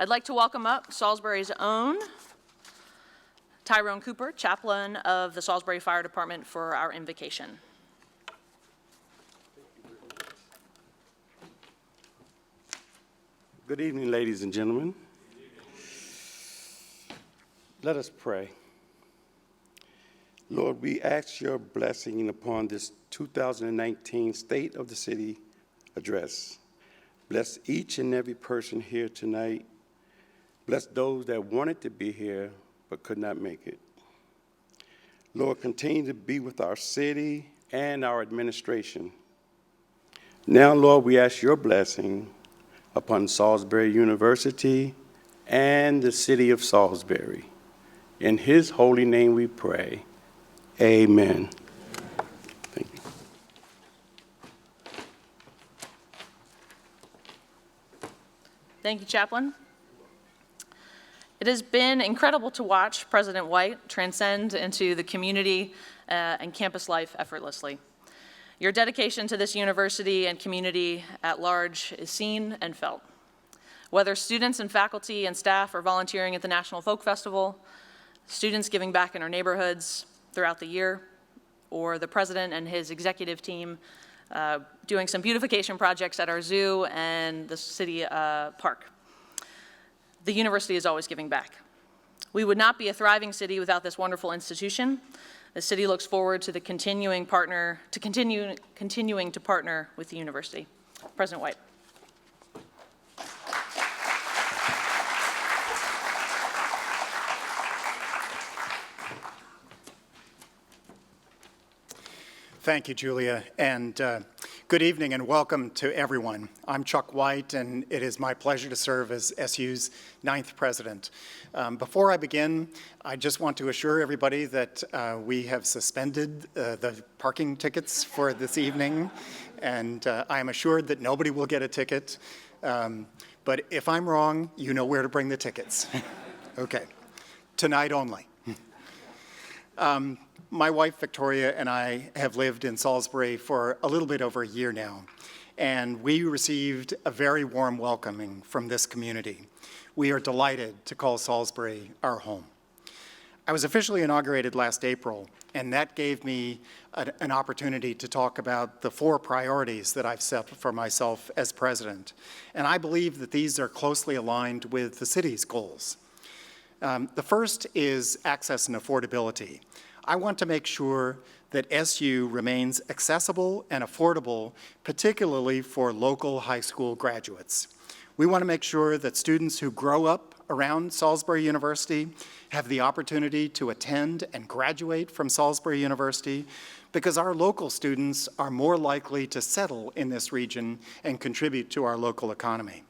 I'd like to welcome up Salisbury's own Tyrone Cooper, chaplain of the Salisbury Fire Department, for our invocation. Good evening, ladies and gentlemen. Let us pray. Lord, we ask your blessing upon this 2019 State of the City address. Bless each and every person here tonight. Bless those that wanted to be here but could not make it. Lord, continue to be with our city and our administration. Now, Lord, we ask your blessing upon Salisbury University and the city of Salisbury. In his holy name we pray. Amen. Thank you. Thank you, Chaplain. It has been incredible to watch President White transcend into the community and campus life effortlessly. Your dedication to this university and community at large is seen and felt. Whether students and faculty and staff are volunteering at the National Folk Festival, students giving back in our neighborhoods throughout the year, or the president and his executive team doing some beautification projects at our zoo and the city park. The university is always giving back. We would not be a thriving city without this wonderful institution. The city looks forward to the continuing to partner with the university. President White. Thank you, Julia, and good evening and welcome to everyone. I'm Chuck White, and it is my pleasure to serve as SU's 9th president. Before I begin, I just want to assure everybody that we have suspended the parking tickets for this evening, and I am assured that nobody will get a ticket. But if I'm wrong, you know where to bring the tickets. Okay, tonight only. My wife, Victoria, and I have lived in Salisbury for a little bit over a year now, and we received a very warm welcoming from this community. We are delighted to call Salisbury our home. I was officially inaugurated last April, and that gave me an opportunity to talk about the 4 priorities that I've set for myself as president, and I believe that these are closely aligned with the city's goals. The first is access and affordability. I want to make sure that SU remains accessible and affordable, particularly for local high school graduates. We want to make sure that students who grow up around Salisbury University have the opportunity to attend and graduate from Salisbury University, because our local students are more likely to settle in this region and contribute to our local economy.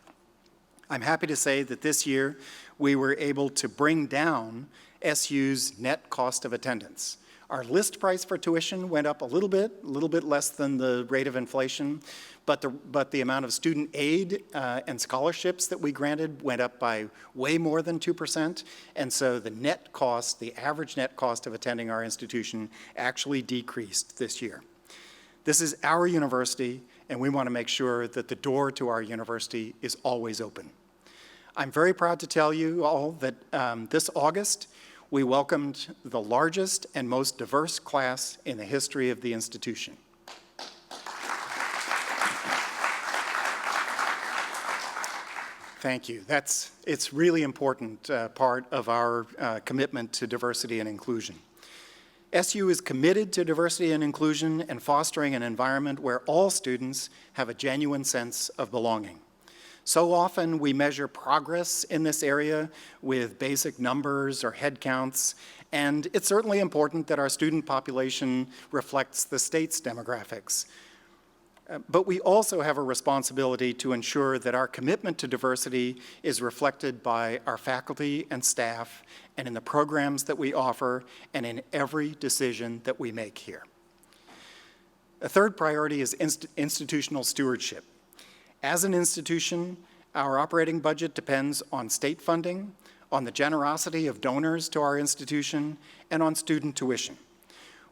I'm happy to say that this year we were able to bring down SU's net cost of attendance. Our list price for tuition went up a little bit less than the rate of inflation, but the amount of student aid and scholarships that we granted went up by way more than 2%, and so the net cost, the average net cost of attending our institution actually decreased this year. This is our university, and we want to make sure that the door to our university is always open. I'm very proud to tell you all that this August, we welcomed the largest and most diverse class in the history of the institution. Thank you. It's really important part of our commitment to diversity and inclusion. SU is committed to diversity and inclusion and fostering an environment where all students have a genuine sense of belonging. So often we measure progress in this area with basic numbers or head counts, and it's certainly important that our student population reflects the state's demographics. But we also have a responsibility to ensure that our commitment to diversity is reflected by our faculty and staff, and in the programs that we offer, and in every decision that we make here. A third priority is institutional stewardship. As an institution, our operating budget depends on state funding, on the generosity of donors to our institution, and on student tuition.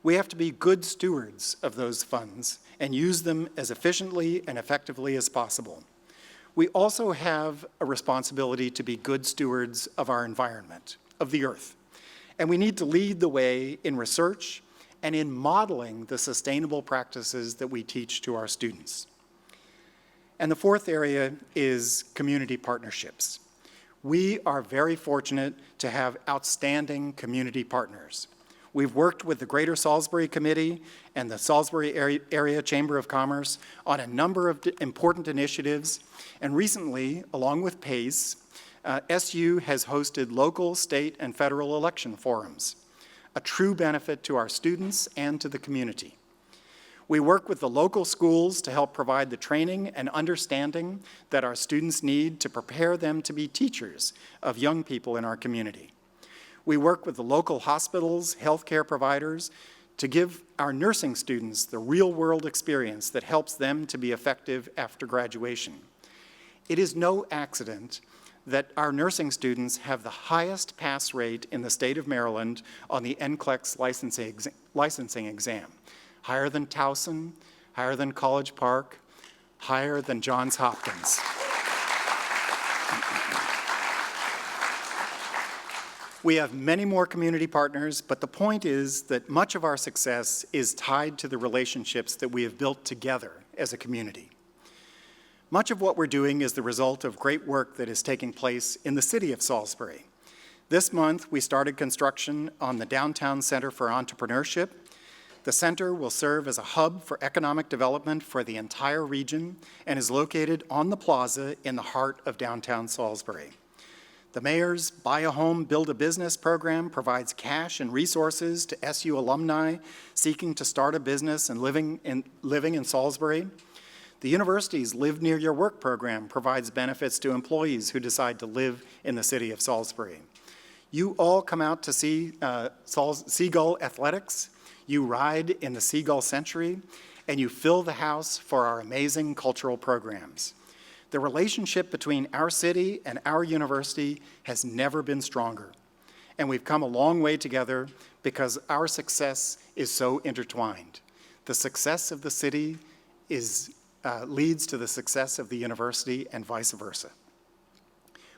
We have to be good stewards of those funds and use them as efficiently and effectively as possible. We also have a responsibility to be good stewards of our environment, of the earth. And we need to lead the way in research and in modeling the sustainable practices that we teach to our students. And the fourth area is community partnerships. We are very fortunate to have outstanding community partners. We've worked with the Greater Salisbury Committee and the Salisbury Area Chamber of Commerce on a number of important initiatives, and recently, along with PACE, SU has hosted local, state, and federal election forums, a true benefit to our students and to the community. We work with the local schools to help provide the training and understanding that our students need to prepare them to be teachers of young people in our community. We work with the local hospitals, healthcare providers, to give our nursing students the real-world experience that helps them to be effective after graduation. It is no accident that our nursing students have the highest pass rate in the state of Maryland on the NCLEX licensing exam. Higher than Towson, higher than College Park, higher than Johns Hopkins. We have many more community partners, but the point is that much of our success is tied to the relationships that we have built together as a community. Much of what we're doing is the result of great work that is taking place in the city of Salisbury. This month, we started construction on the Downtown Center for Entrepreneurship. The center will serve as a hub for economic development for the entire region and is located on the plaza in the heart of downtown Salisbury. The mayor's Buy a Home, Build a Business program provides cash and resources to SU alumni seeking to start a business and living in Salisbury. The university's Live Near Your Work program provides benefits to employees who decide to live in the city of Salisbury. You all come out to see Seagull Athletics, you ride in the Seagull Century, and you fill the house for our amazing cultural programs. The relationship between our city and our university has never been stronger. And we've come a long way together because our success is so intertwined. The success of the city leads to the success of the university and vice versa.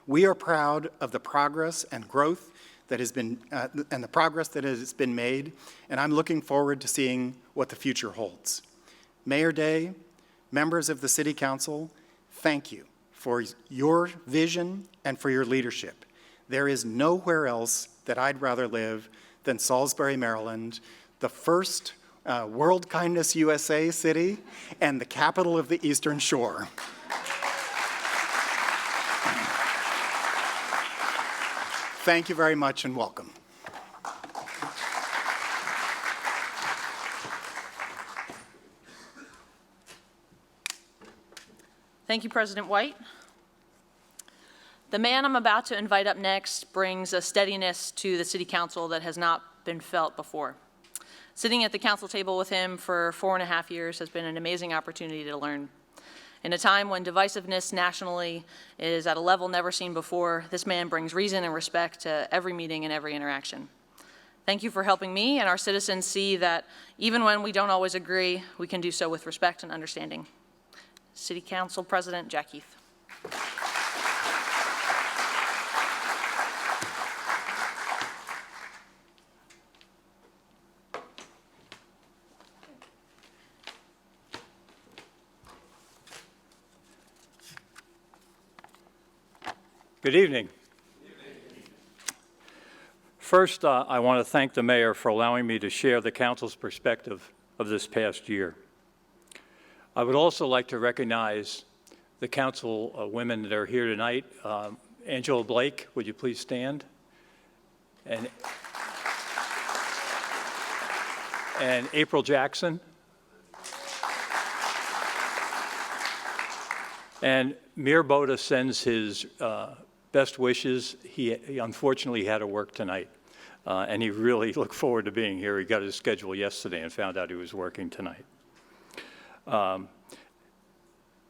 We are proud of the progress and growth that has been, and the progress that has been made, and I'm looking forward to seeing what the future holds. Mayor Day, members of the City Council, thank you for your vision and for your leadership. There is nowhere else that I'd rather live than Salisbury, Maryland, the first World Kindness USA city and the capital of the Eastern Shore. Thank you very much and welcome. Thank you, President White. The man I'm about to invite up next brings a steadiness to the City Council that has not been felt before. Sitting at the council table with him for 4.5 years has been an amazing opportunity to learn. In a time when divisiveness nationally is at a level never seen before, this man brings reason and respect to every meeting and every interaction. Thank you for helping me and our citizens see that even when we don't always agree, we can do so with respect and understanding. City Council President Jack Heath. Good evening. First, I want to thank the mayor for allowing me to share the council's perspective of this past year. I would also like to recognize the council women that are here tonight. Angela Blake, would you please stand? And April Jackson. And Mir Boda sends his best wishes. He unfortunately had to work tonight, and he really looked forward to being here. He got his schedule yesterday and found out he was working tonight.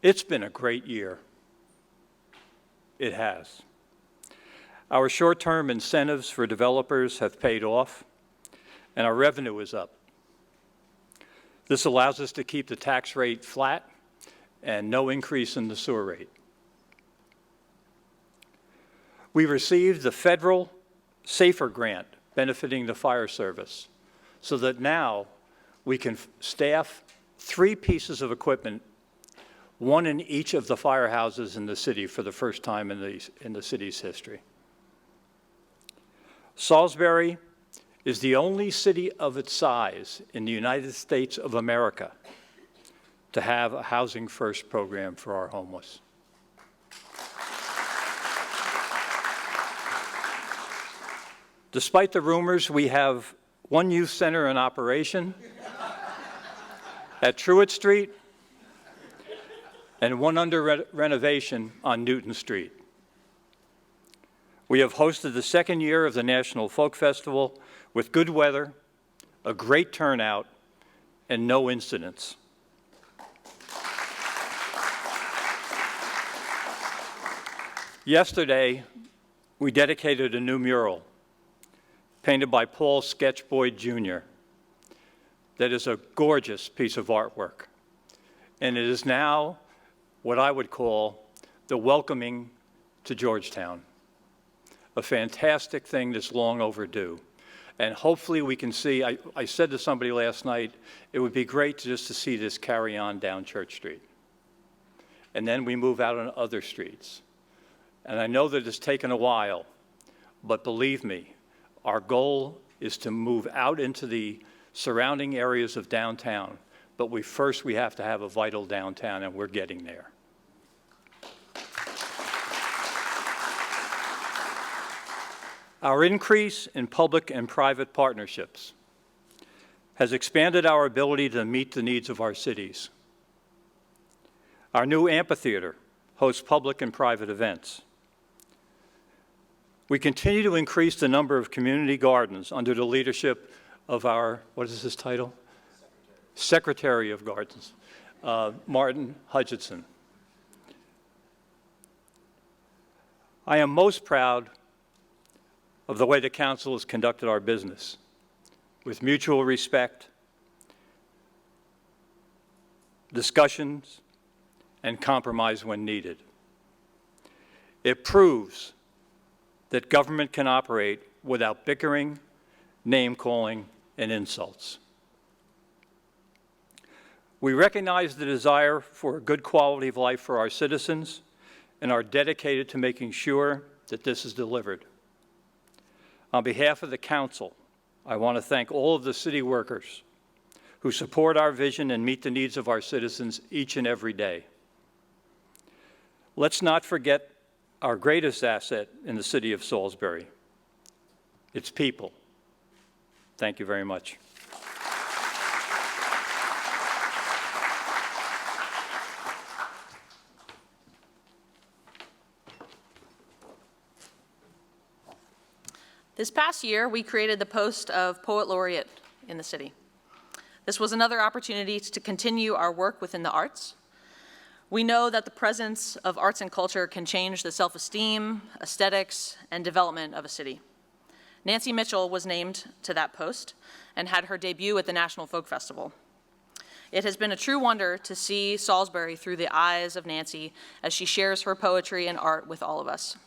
It's been a great year. It has. Our short-term incentives for developers have paid off, and our revenue is up. This allows us to keep the tax rate flat and no increase in the sewer rate. We received the federal SAFER grant benefiting the fire service, so that now we can staff 3 pieces of equipment, one in each of the firehouses in the city for the first time in the city's history. Salisbury is the only city of its size in the United States of America to have a Housing First program for our homeless. Despite the rumors, we have 1 youth center in operation at Truett Street and 1 under renovation on Newton Street. We have hosted the 2nd year of the National Folk Festival with good weather, a great turnout, and no incidents. Yesterday, we dedicated a new mural painted by Paul Sketch Boyd Jr. that is a gorgeous piece of artwork. And it is now what I would call the welcoming to Georgetown, a fantastic thing that's long overdue. And hopefully we can see, I said to somebody last night, it would be great just to see this carry on down Church Street. And then we move out on other streets. And I know that it's taken a while, but believe me, our goal is to move out into the surrounding areas of downtown. But first we have to have a vital downtown, and we're getting there. Our increase in public and private partnerships has expanded our ability to meet the needs of our cities. Our new amphitheater hosts public and private events. We continue to increase the number of community gardens under the leadership of our, what is his title? Secretary of Gardens, Martin Hutchinson. I am most proud of the way the council has conducted our business, with mutual respect, discussions, and compromise when needed. It proves that government can operate without bickering, name-calling, and insults. We recognize the desire for a good quality of life for our citizens and are dedicated to making sure that this is delivered. On behalf of the council, I want to thank all of the city workers who support our vision and meet the needs of our citizens each and every day. Let's not forget our greatest asset in the city of Salisbury, its people. Thank you very much. This past year, we created the post of Poet Laureate in the city. This was another opportunity to continue our work within the arts. We know that the presence of arts and culture can change the self-esteem, aesthetics, and development of a city. Nancy Mitchell was named to that post and had her debut at the National Folk Festival. It has been a true wonder to see Salisbury through the eyes of Nancy as she shares her poetry and art with all of us.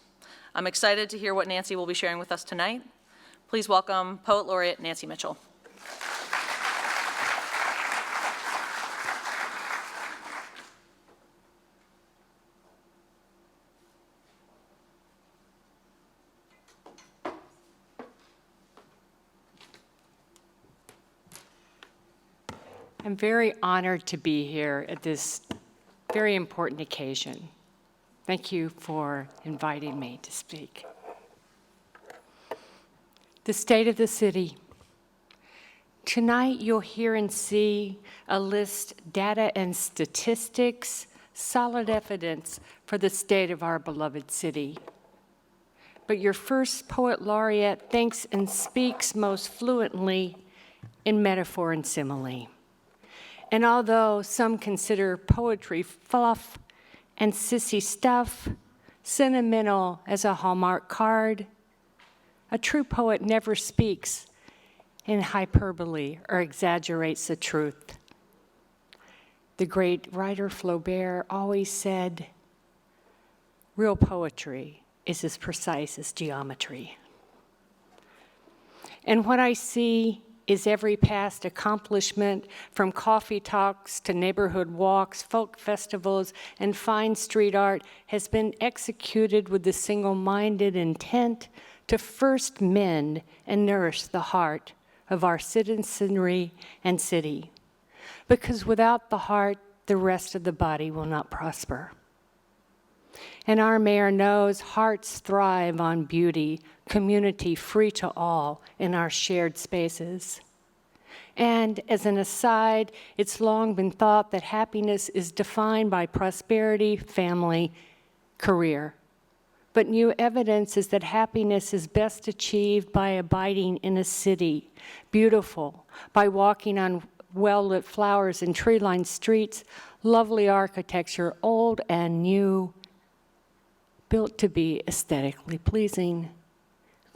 I'm excited to hear what Nancy will be sharing with us tonight. Please welcome Poet Laureate Nancy Mitchell. I'm very honored to be here at this very important occasion. Thank you for inviting me to speak. The state of the city. Tonight you'll hear and see a list, data and statistics, solid evidence for the state of our beloved city. But your first poet laureate thinks and speaks most fluently in metaphor and simile. And although some consider poetry fluff and sissy stuff, sentimental as a Hallmark card, a true poet never speaks in hyperbole or exaggerates the truth. The great writer Flaubert always said, real poetry is as precise as geometry. And what I see is every past accomplishment, from coffee talks to neighborhood walks, folk festivals, and fine street art, has been executed with the single-minded intent to first mend and nourish the heart of our citizenry and city. Because without the heart, the rest of the body will not prosper. And our mayor knows hearts thrive on beauty, community free to all in our shared spaces. And as an aside, it's long been thought that happiness is defined by prosperity, family, career. But new evidence is that happiness is best achieved by abiding in a city, beautiful, by walking on well-lit flowers and tree-lined streets, lovely architecture, old and new, built to be aesthetically pleasing.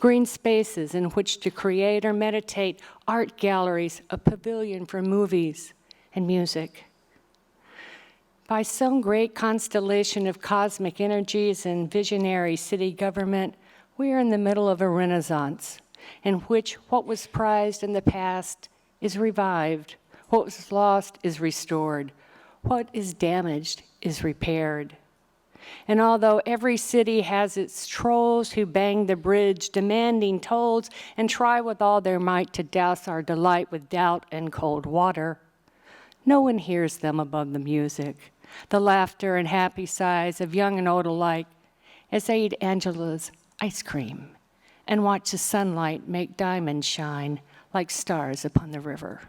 Green spaces in which to create or meditate, art galleries, a pavilion for movies and music. By some great constellation of cosmic energies and visionary city government, we are in the middle of a renaissance in which what was prized in the past is revived, what was lost is restored, what is damaged is repaired. And although every city has its trolls who bang the bridge, demanding tolls, and try with all their might to douse our delight with doubt and cold water, no one hears them above the music, the laughter and happy sighs of young and old alike as they eat Angela's ice cream and watch the sunlight make diamonds shine like stars upon the river.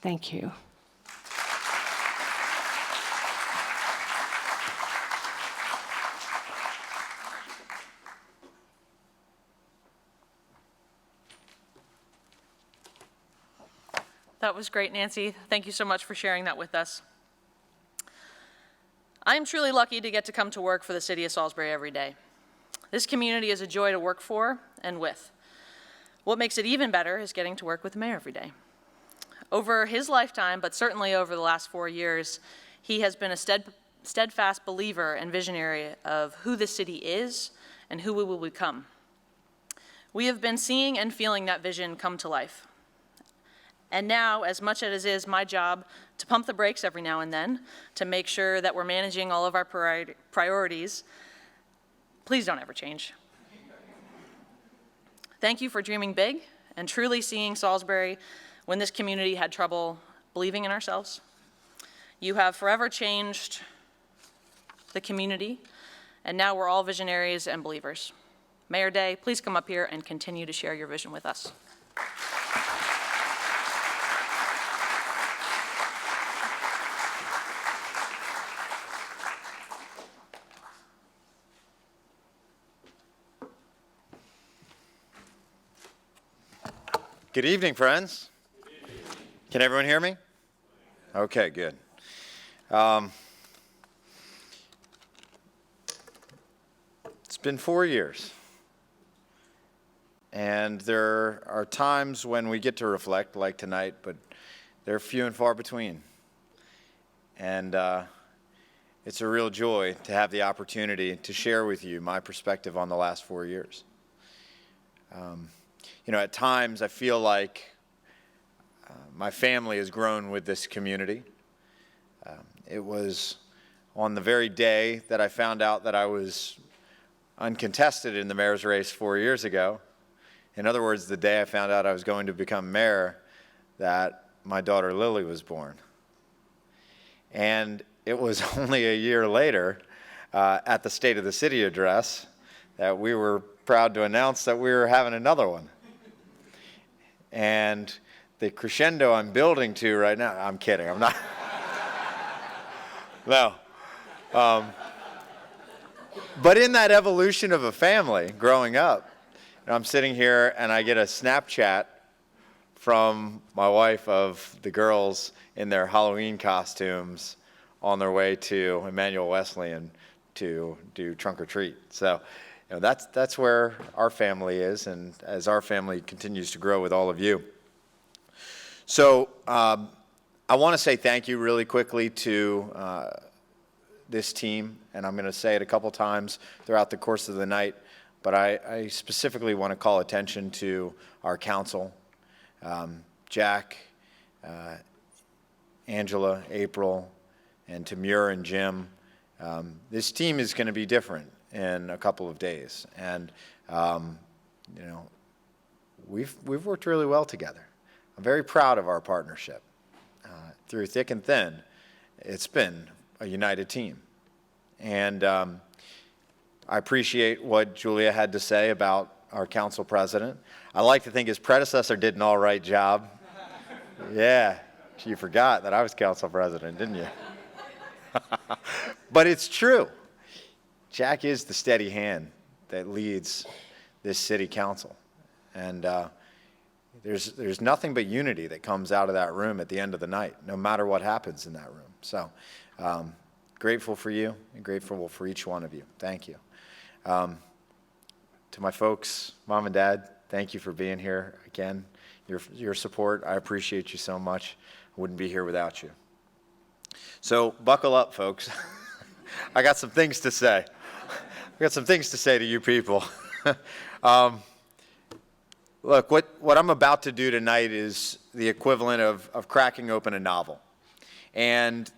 Thank you. That was great, Nancy. Thank you so much for sharing that with us. I am truly lucky to get to come to work for the city of Salisbury every day. This community is a joy to work for and with. What makes it even better is getting to work with the mayor every day. Over his lifetime, but certainly over the last 4 years, he has been a steadfast believer and visionary of who the city is and who we will become. We have been seeing and feeling that vision come to life. And now, as much as it is my job to pump the brakes every now and then to make sure that we're managing all of our priorities, please don't ever change. Thank you for dreaming big and truly seeing Salisbury when this community had trouble believing in ourselves. You have forever changed the community, and now we're all visionaries and believers. Mayor Day, please come up here and continue to share your vision with us. Good evening, friends. Can everyone hear me? Okay, good. It's been 4 years, and there are times when we get to reflect, like tonight, but they're few and far between. And it's a real joy to have the opportunity to share with you my perspective on the last 4 years. You know, at times I feel like my family has grown with this community. It was on the very day that I found out that I was uncontested in the mayor's race 4 years ago. In other words, the day I found out I was going to become mayor, that my daughter Lily was born. And it was only a year later at the State of the City address that we were proud to announce that we were having another one. And the crescendo I'm building to right now, I'm kidding, I'm not. No. But in that evolution of a family growing up, I'm sitting here and I get a Snapchat from my wife of the girls in their Halloween costumes on their way to Emmanuel Wesleyan to do trunk or treat. So, you know, that's where our family is, and as our family continues to grow with all of you. So I want to say thank you really quickly to this team, and I'm going to say it a couple times throughout the course of the night, but I specifically want to call attention to our council, Jack, Angela, April, and to Muir and Jim. This team is going to be different in a couple of days, and you know, we've worked really well together. I'm very proud of our partnership. Through thick and thin, it's been a united team. And I appreciate what Julia had to say about our council president. I like to think his predecessor did an all right job. Yeah, you forgot that I was council president, didn't you? But it's true. Jack is the steady hand that leads this city council. And there's nothing but unity that comes out of that room at the end of the night, no matter what happens in that room. So grateful for you and grateful for each one of you. Thank you. To my folks, Mom and Dad, thank you for being here again. Your support, I appreciate you so much. I wouldn't be here without you. So buckle up, folks. I got some things to say. I got some things to say to you people. Look, what I'm about to do tonight is the equivalent of cracking open a novel. And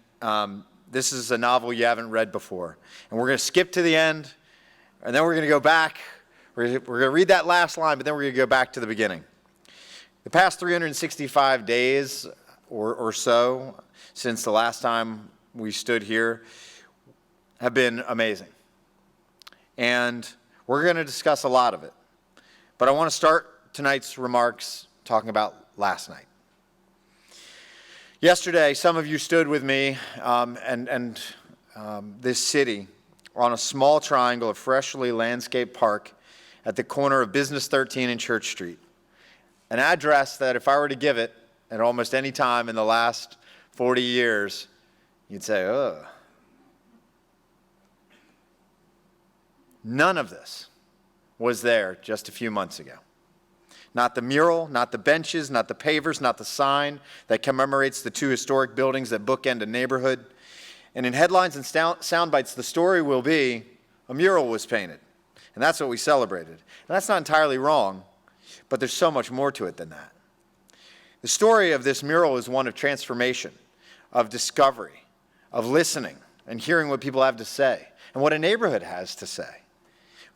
this is a novel you haven't read before. And we're going to skip to the end, and then we're going to go back. We're going to read that last line, but then we're going to go back to the beginning. The past 365 days or so since the last time we stood here have been amazing. And we're going to discuss a lot of it. But I want to start tonight's remarks talking about last night. Yesterday, some of you stood with me and this city on a small triangle of freshly landscaped park at the corner of Business 13 and Church Street. An address that if I were to give it at almost any time in the last 40 years, you'd say, ugh. None of this was there just a few months ago. Not the mural, not the benches, not the pavers, not the sign that commemorates the two historic buildings that bookend a neighborhood. And in headlines and sound bites, the story will be a mural was painted. And that's what we celebrated. And that's not entirely wrong, but there's so much more to it than that. The story of this mural is one of transformation, of discovery, of listening and hearing what people have to say and what a neighborhood has to say.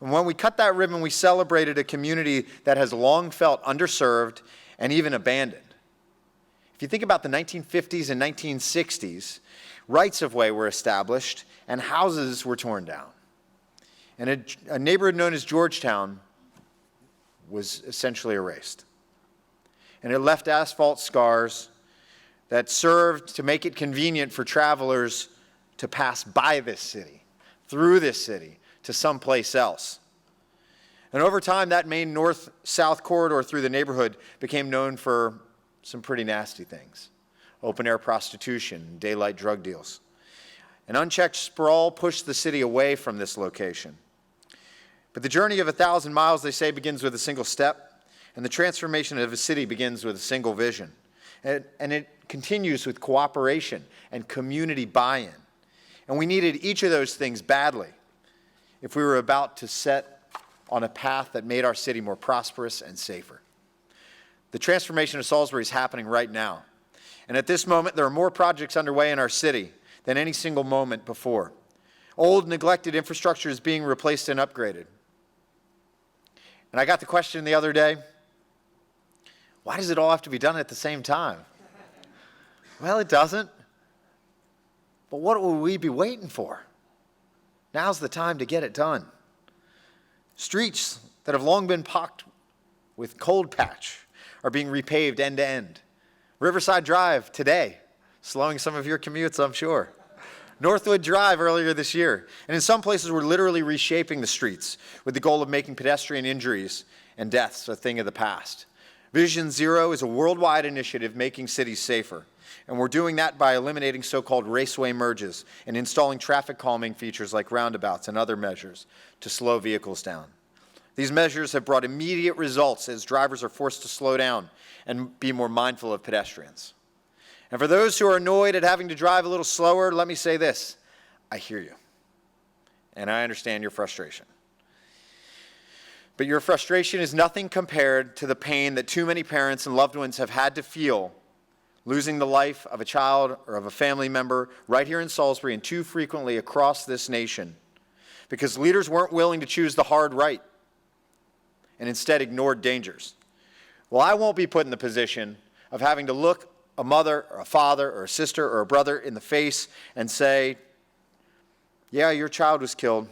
And when we cut that ribbon, we celebrated a community that has long felt underserved and even abandoned. If you think about the 1950s and 1960s, rights of way were established and houses were torn down. And a neighborhood known as Georgetown was essentially erased. And it left asphalt scars that served to make it convenient for travelers to pass by this city, through this city, to someplace else. And over time, that main north-south corridor through the neighborhood became known for some pretty nasty things. Open-air prostitution, daylight drug deals. An unchecked sprawl pushed the city away from this location. But the journey of 1,000 miles, they say, begins with a single step, and the transformation of a city begins with a single vision. And it continues with cooperation and community buy-in. And we needed each of those things badly if we were about to set on a path that made our city more prosperous and safer. The transformation of Salisbury is happening right now. And at this moment, there are more projects underway in our city than any single moment before. Old, neglected infrastructure is being replaced and upgraded. And I got the question the other day, why does it all have to be done at the same time? Well, it doesn't. But what will we be waiting for? Now's the time to get it done. Streets that have long been pocked with cold patch are being repaved end to end. Riverside Drive today, slowing some of your commutes, I'm sure. Northwood Drive earlier this year. And in some places, we're literally reshaping the streets with the goal of making pedestrian injuries and deaths a thing of the past. Vision Zero is a worldwide initiative making cities safer. And we're doing that by eliminating so-called raceway merges and installing traffic calming features like roundabouts and other measures to slow vehicles down. These measures have brought immediate results as drivers are forced to slow down and be more mindful of pedestrians. And for those who are annoyed at having to drive a little slower, let me say this. I hear you, and I understand your frustration. But your frustration is nothing compared to the pain that too many parents and loved ones have had to feel losing the life of a child or of a family member right here in Salisbury and too frequently across this nation because leaders weren't willing to choose the hard right and instead ignored dangers. Well, I won't be put in the position of having to look a mother or a father or a sister or a brother in the face and say, yeah, your child was killed,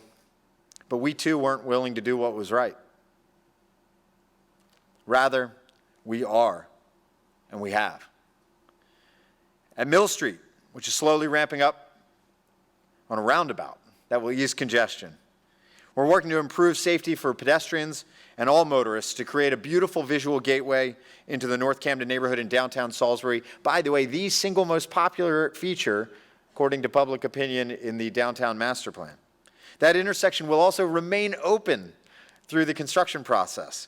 but we too weren't willing to do what was right. Rather, we are, and we have. At Mill Street, which is slowly ramping up on a roundabout that will ease congestion, we're working to improve safety for pedestrians and all motorists to create a beautiful visual gateway into the North Camden neighborhood in downtown Salisbury. By the way, the single most popular feature, according to public opinion, in the downtown master plan. That intersection will also remain open through the construction process.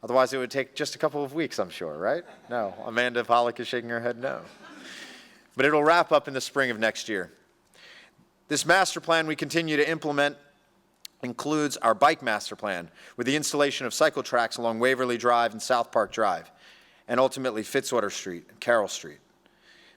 Otherwise, it would take just a couple of weeks, I'm sure, right? No, Amanda Pollock is shaking her head no. But it'll wrap up in the spring of next year. This master plan we continue to implement includes our bike master plan with the installation of cycle tracks along Waverly Drive and South Park Drive, and ultimately Fitzwater Street and Carroll Street.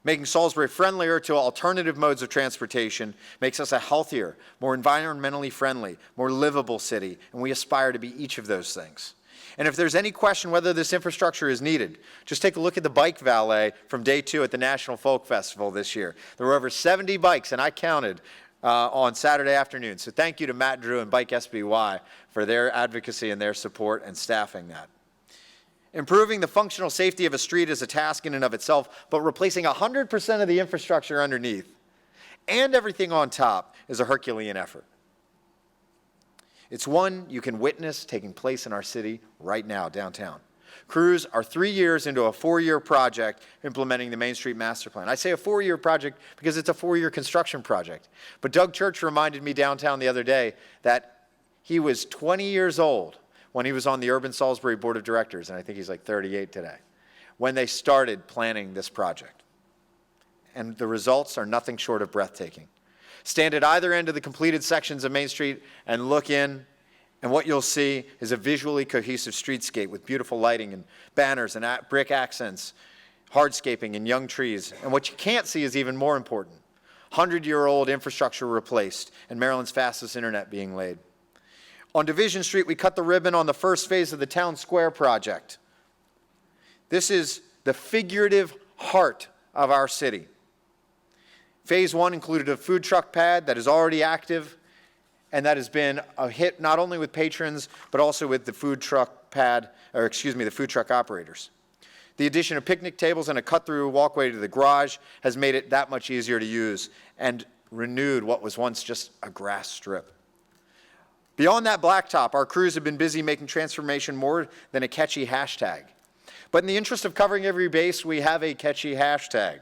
Making Salisbury friendlier to alternative modes of transportation makes us a healthier, more environmentally friendly, more livable city, and we aspire to be each of those things. And if there's any question whether this infrastructure is needed, just take a look at the bike valet from day 2 at the National Folk Festival this year. There were over 70 bikes, and I counted on Saturday afternoon. So thank you to Matt Drew and Bike SBY for their advocacy and their support and staffing that. Improving the functional safety of a street is a task in and of itself, but replacing 100% of the infrastructure underneath and everything on top is a Herculean effort. It's one you can witness taking place in our city right now, downtown. Crews are 3 years into a 4-year project implementing the Main Street Master Plan. I say a 4-year project because it's a 4-year construction project. But Doug Church reminded me downtown the other day that he was 20 years old when he was on the Urban Salisbury Board of Directors, and I think he's like 38 today, when they started planning this project. And the results are nothing short of breathtaking. Stand at either end of the completed sections of Main Street and look in, and what you'll see is a visually cohesive streetscape with beautiful lighting and banners and brick accents, hardscaping and young trees. And what you can't see is even more important. 100-year-old infrastructure replaced and Maryland's fastest internet being laid. On Division Street, we cut the ribbon on the first phase of the Town Square project. This is the figurative heart of our city. Phase 1 included a food truck pad that is already active, and that has been a hit not only with patrons, but also with the food truck the food truck operators. The addition of picnic tables and a cut-through walkway to the garage has made it that much easier to use and renewed what was once just a grass strip. Beyond that blacktop, our crews have been busy making transformation more than a catchy hashtag. But in the interest of covering every base, we have a catchy hashtag.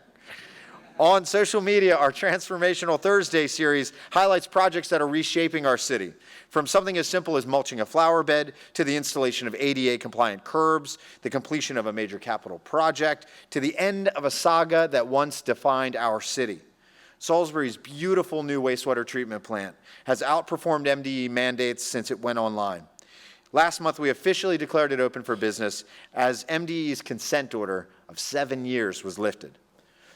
On social media, our Transformational Thursday series highlights projects that are reshaping our city, from something as simple as mulching a flower bed to the installation of ADA-compliant curbs, the completion of a major capital project, to the end of a saga that once defined our city. Salisbury's beautiful new wastewater treatment plant has outperformed MDE mandates since it went online. Last month, we officially declared it open for business as MDE's consent order of 7 years was lifted.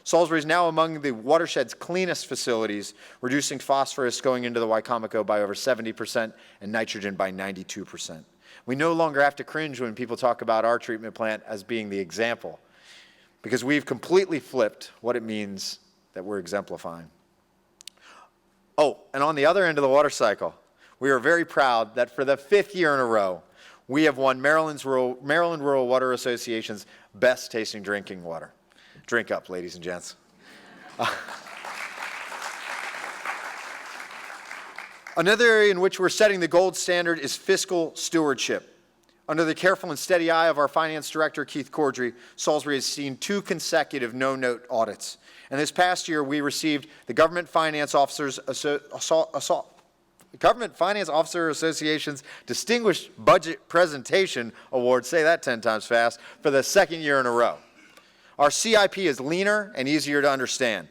Salisbury is now among the watershed's cleanest facilities, reducing phosphorus going into the Wicomico by over 70% and nitrogen by 92%. We no longer have to cringe when people talk about our treatment plant as being the example, because we've completely flipped what it means that we're exemplifying. Oh, and on the other end of the water cycle, we are very proud that for the 5th year in a row, we have won Maryland Rural Water Association's Best Tasting Drinking Water. Drink up, ladies and gents. Another area in which we're setting the gold standard is fiscal stewardship. Under the careful and steady eye of our finance director, Keith Cordry, Salisbury has seen 2 consecutive no-note audits. And this past year, we received the Government Finance Officer Association's Distinguished Budget Presentation Award, say that 10 times fast, for the 2nd year in a row. Our CIP is leaner and easier to understand.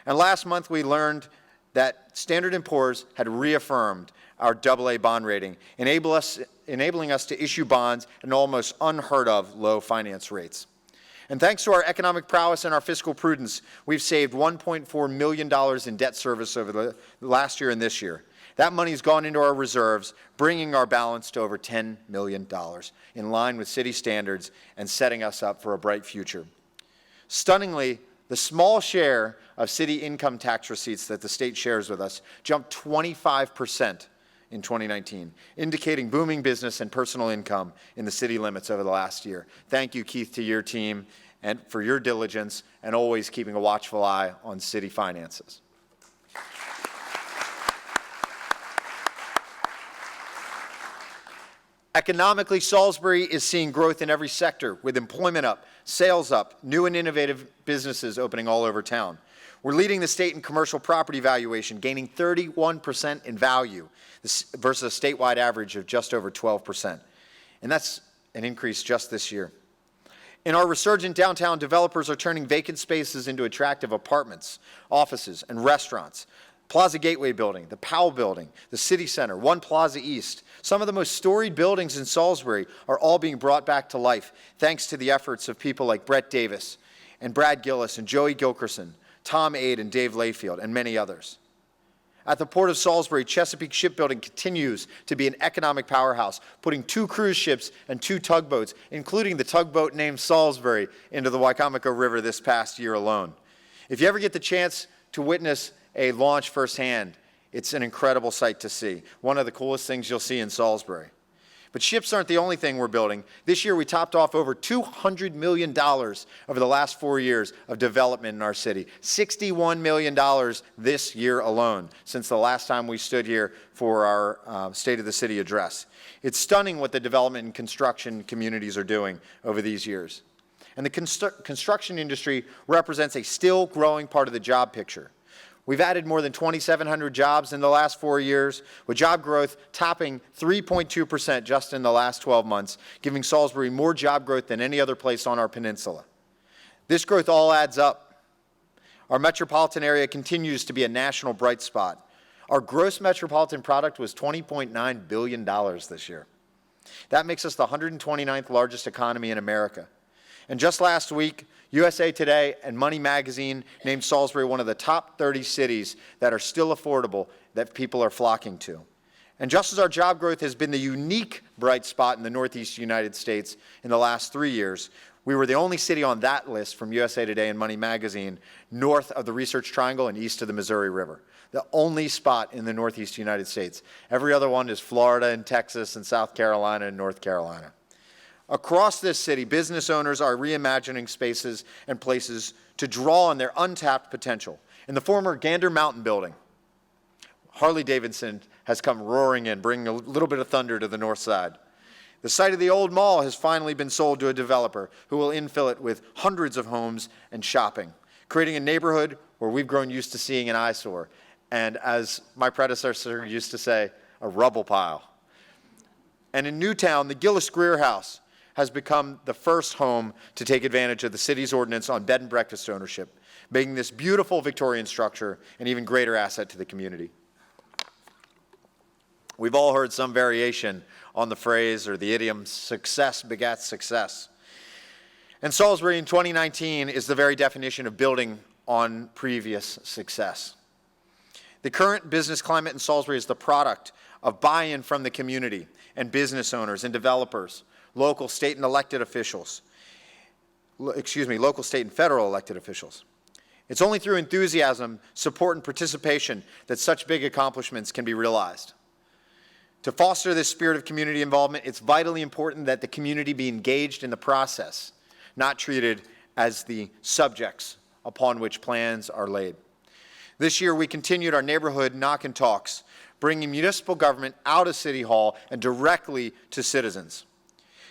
And last month we learned that Standard & Poor's had reaffirmed our AA bond rating, enabling us to issue bonds at an almost unheard of low finance rates. And thanks to our economic prowess and our fiscal prudence, we've saved $1.4 million in debt service over the last year and this year. That money's gone into our reserves, bringing our balance to over $10 million, in line with city standards and setting us up for a bright future. Stunningly, the small share of city income tax receipts that the state shares with us jumped 25% in 2019, indicating booming business and personal income in the city limits over the last year. Thank you, Keith, to your team and for your diligence and always keeping a watchful eye on city finances. Economically, Salisbury is seeing growth in every sector, with employment up, sales up, new and innovative businesses opening all over town. We're leading the state in commercial property valuation, gaining 31% in value versus a statewide average of just over 12%. And that's an increase just this year. In our resurgent downtown, developers are turning vacant spaces into attractive apartments, offices, and restaurants. Plaza Gateway Building, the Powell Building, the City Center, One Plaza East. Some of the most storied buildings in Salisbury are all being brought back to life thanks to the efforts of people like Brett Davis and Brad Gillis and Joey Gilkerson, Tom Aid and Dave Layfield, and many others. At the Port of Salisbury, Chesapeake Shipbuilding continues to be an economic powerhouse, putting 2 cruise ships and 2 tugboats, including the tugboat named Salisbury, into the Wicomico River this past year alone. If you ever get the chance to witness a launch firsthand, it's an incredible sight to see. One of the coolest things you'll see in Salisbury. But ships aren't the only thing we're building. This year we topped off over $200 million over the last 4 years of development in our city. $61 million this year alone, since the last time we stood here for our State of the City address. It's stunning what the development and construction communities are doing over these years. And the construction industry represents a still growing part of the job picture. We've added more than 2,700 jobs in the last 4 years, with job growth topping 3.2% just in the last 12 months, giving Salisbury more job growth than any other place on our peninsula. This growth all adds up. Our metropolitan area continues to be a national bright spot. Our gross metropolitan product was $20.9 billion this year. That makes us the 129th largest economy in America. And just last week, USA Today and Money Magazine named Salisbury one of the top 30 cities that are still affordable that people are flocking to. And just as our job growth has been the unique bright spot in the Northeast United States in the last 3 years, we were the only city on that list from USA Today and Money Magazine north of the Research Triangle and east of the Missouri River. The only spot in the Northeast United States. Every other one is Florida and Texas and South Carolina and North Carolina. Across this city, business owners are reimagining spaces and places to draw on their untapped potential. In the former Gander Mountain building, Harley-Davidson has come roaring in, bringing a little bit of thunder to the north side. The site of the old mall has finally been sold to a developer who will infill it with hundreds of homes and shopping, creating a neighborhood where we've grown used to seeing an eyesore, and as my predecessor used to say, a rubble pile. And in Newtown, the Gillis Greer House has become the first home to take advantage of the city's ordinance on bed and breakfast ownership, making this beautiful Victorian structure an even greater asset to the community. We've all heard some variation on the phrase or the idiom, success begats success. And Salisbury in 2019 is the very definition of building on previous success. The current business climate in Salisbury is the product of buy-in from the community and business owners and developers, local, state, and elected officials. Local, state, and federal elected officials. It's only through enthusiasm, support, and participation that such big accomplishments can be realized. To foster this spirit of community involvement, it's vitally important that the community be engaged in the process, not treated as the subjects upon which plans are laid. This year, we continued our neighborhood knock and talks, bringing municipal government out of City Hall and directly to citizens.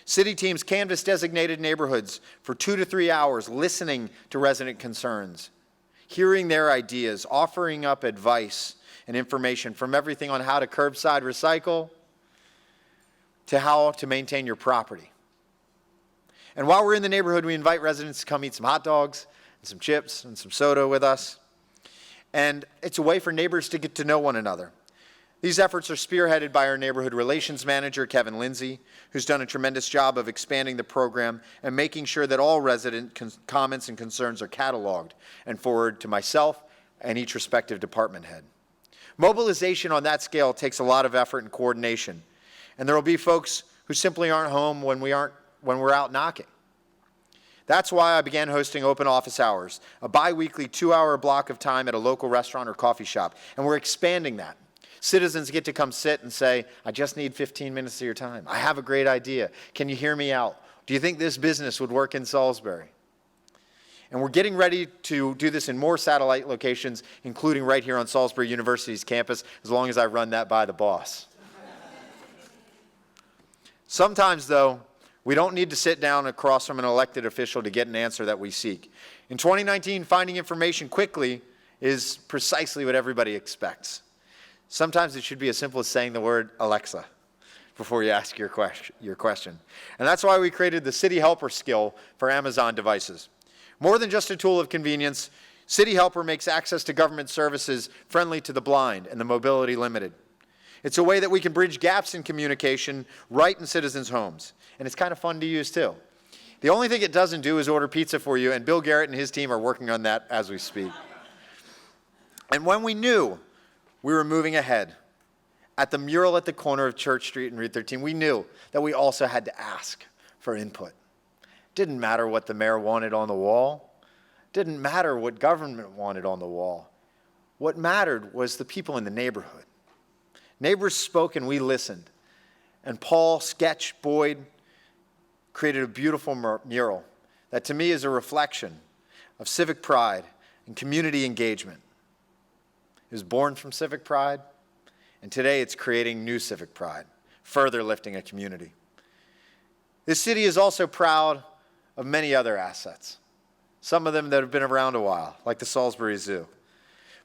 City teams canvassed designated neighborhoods for 2 to 3 hours, listening to resident concerns, hearing their ideas, offering up advice and information from everything on how to curbside recycle to how to maintain your property. And while we're in the neighborhood, we invite residents to come eat some hot dogs and some chips and some soda with us. and it's a way for neighbors to get to know one another. These efforts are spearheaded by our neighborhood relations manager, Kevin Lindsay, who's done a tremendous job of expanding the program and making sure that all resident comments and concerns are cataloged and forwarded to myself and each respective department head. Mobilization on that scale takes a lot of effort and coordination, and there will be folks who simply aren't home when we're out knocking. That's why I began hosting open office hours, a bi-weekly 2-hour block of time at a local restaurant or coffee shop, and we're expanding that. Citizens get to come sit and say, I just need 15 minutes of your time. I have a great idea. Can you hear me out? Do you think this business would work in Salisbury? And we're getting ready to do this in more satellite locations, including right here on Salisbury University's campus, as long as I run that by the boss. Sometimes, though, we don't need to sit down across from an elected official to get an answer that we seek. In 2019, finding information quickly is precisely what everybody expects. Sometimes it should be as simple as saying the word Alexa before you ask your question. And that's why we created the City Helper skill for Amazon devices. More than just a tool of convenience, City Helper makes access to government services friendly to the blind and the mobility limited. It's a way that we can bridge gaps in communication right in citizens' homes. And it's kind of fun to use, too. The only thing it doesn't do is order pizza for you, and Bill Garrett and his team are working on that as we speak. And when we knew we were moving ahead, at the mural at the corner of Church Street and Route 13, we knew that we also had to ask for input. Didn't matter what the mayor wanted on the wall. Didn't matter what government wanted on the wall. What mattered was the people in the neighborhood. Neighbors spoke and we listened. And Paul Sketch Boyd created a beautiful mural that to me is a reflection of civic pride and community engagement. It was born from civic pride, and today it's creating new civic pride, further lifting a community. This city is also proud of many other assets, some of them that have been around a while, like the Salisbury Zoo.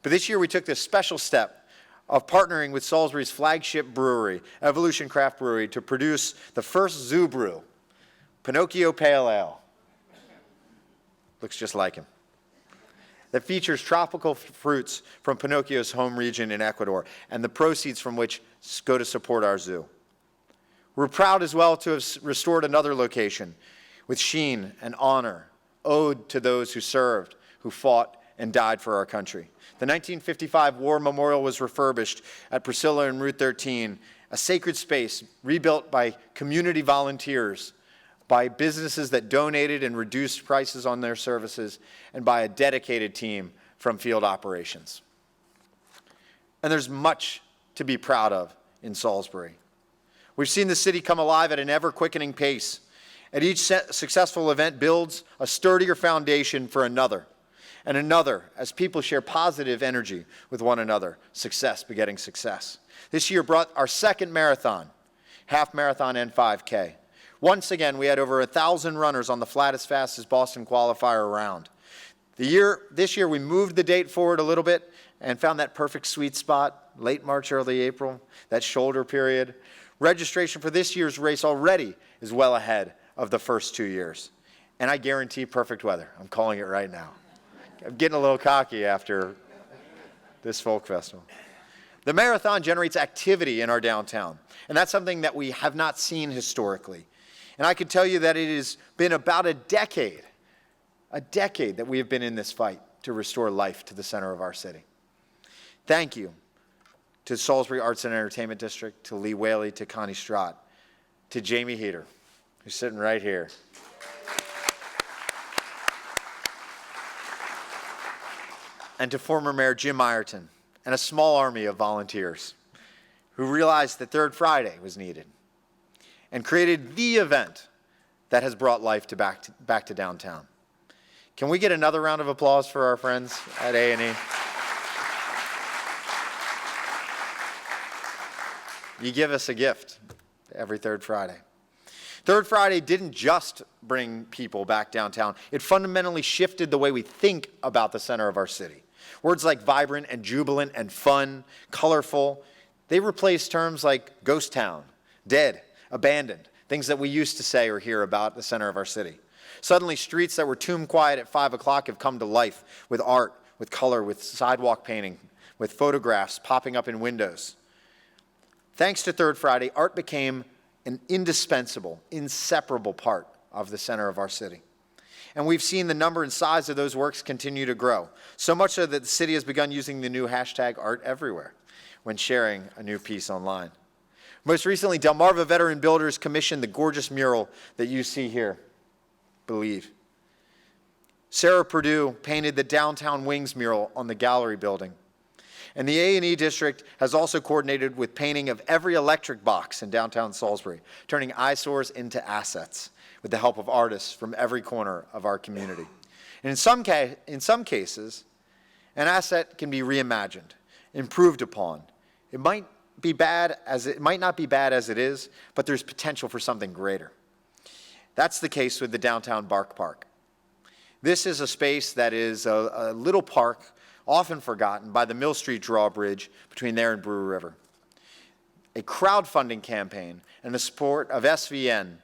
But this year we took this special step of partnering with Salisbury's flagship brewery, Evolution Craft Brewery, to produce the first zoo brew, Pinocchio Pale Ale. Looks just like him. That features tropical fruits from Pinocchio's home region in Ecuador, and the proceeds from which go to support our zoo. We're proud as well to have restored another location with sheen and honor, ode to those who served, who fought, and died for our country. The 1955 War Memorial was refurbished at Priscilla and Route 13, a sacred space rebuilt by community volunteers, by businesses that donated and reduced prices on their services, and by a dedicated team from field operations. And there's much to be proud of in Salisbury. We've seen the city come alive at an ever-quickening pace, and each successful event builds a sturdier foundation for another, and another, as people share positive energy with one another, success begetting success. This year brought our second marathon, half marathon and 5K. Once again, we had over 1,000 runners on the flattest, fastest Boston qualifier round. This year, we moved the date forward a little bit and found that perfect sweet spot, late March, early April, that shoulder period. Registration for this year's race already is well ahead of the first 2 years. And I guarantee perfect weather. I'm calling it right now. I'm getting a little cocky after this folk festival. The marathon generates activity in our downtown, and that's something that we have not seen historically. And I can tell you that it has been about a decade that we have been in this fight to restore life to the center of our city. Thank you to Salisbury Arts and Entertainment District, to Lee Whaley, to Connie Strott, to Jamie Heater, who's sitting right here. And to former Mayor Jim Ireton and a small army of volunteers who realized that Third Friday was needed and created the event that has brought life back to downtown. Can we get another round of applause for our friends at A&E? You give us a gift every Third Friday. Third Friday didn't just bring people back downtown. It fundamentally shifted the way we think about the center of our city. Words like vibrant and jubilant and fun, colorful, they replaced terms like ghost town, dead, abandoned, things that we used to say or hear about the center of our city. Suddenly, streets that were tomb quiet at 5 o'clock have come to life with art, with color, with sidewalk painting, with photographs popping up in windows. Thanks to Third Friday, art became an indispensable, inseparable part of the center of our city. And we've seen the number and size of those works continue to grow, so much so that the city has begun using the new hashtag #ArtEverywhere when sharing a new piece online. Most recently, Delmarva Veteran Builders commissioned the gorgeous mural that you see here, Believe. Sarah Purdue painted the Downtown Wings mural on the gallery building. And the A&E District has also coordinated with painting of every electric box in downtown Salisbury, turning eyesores into assets with the help of artists from every corner of our community. And in some cases, an asset can be reimagined, improved upon. It might not be bad as it is, but there's potential for something greater. That's the case with the downtown Bark Park. This is a space that is a little park often forgotten by the Mill Street drawbridge between there and Brew River. A crowdfunding campaign and the support of SVN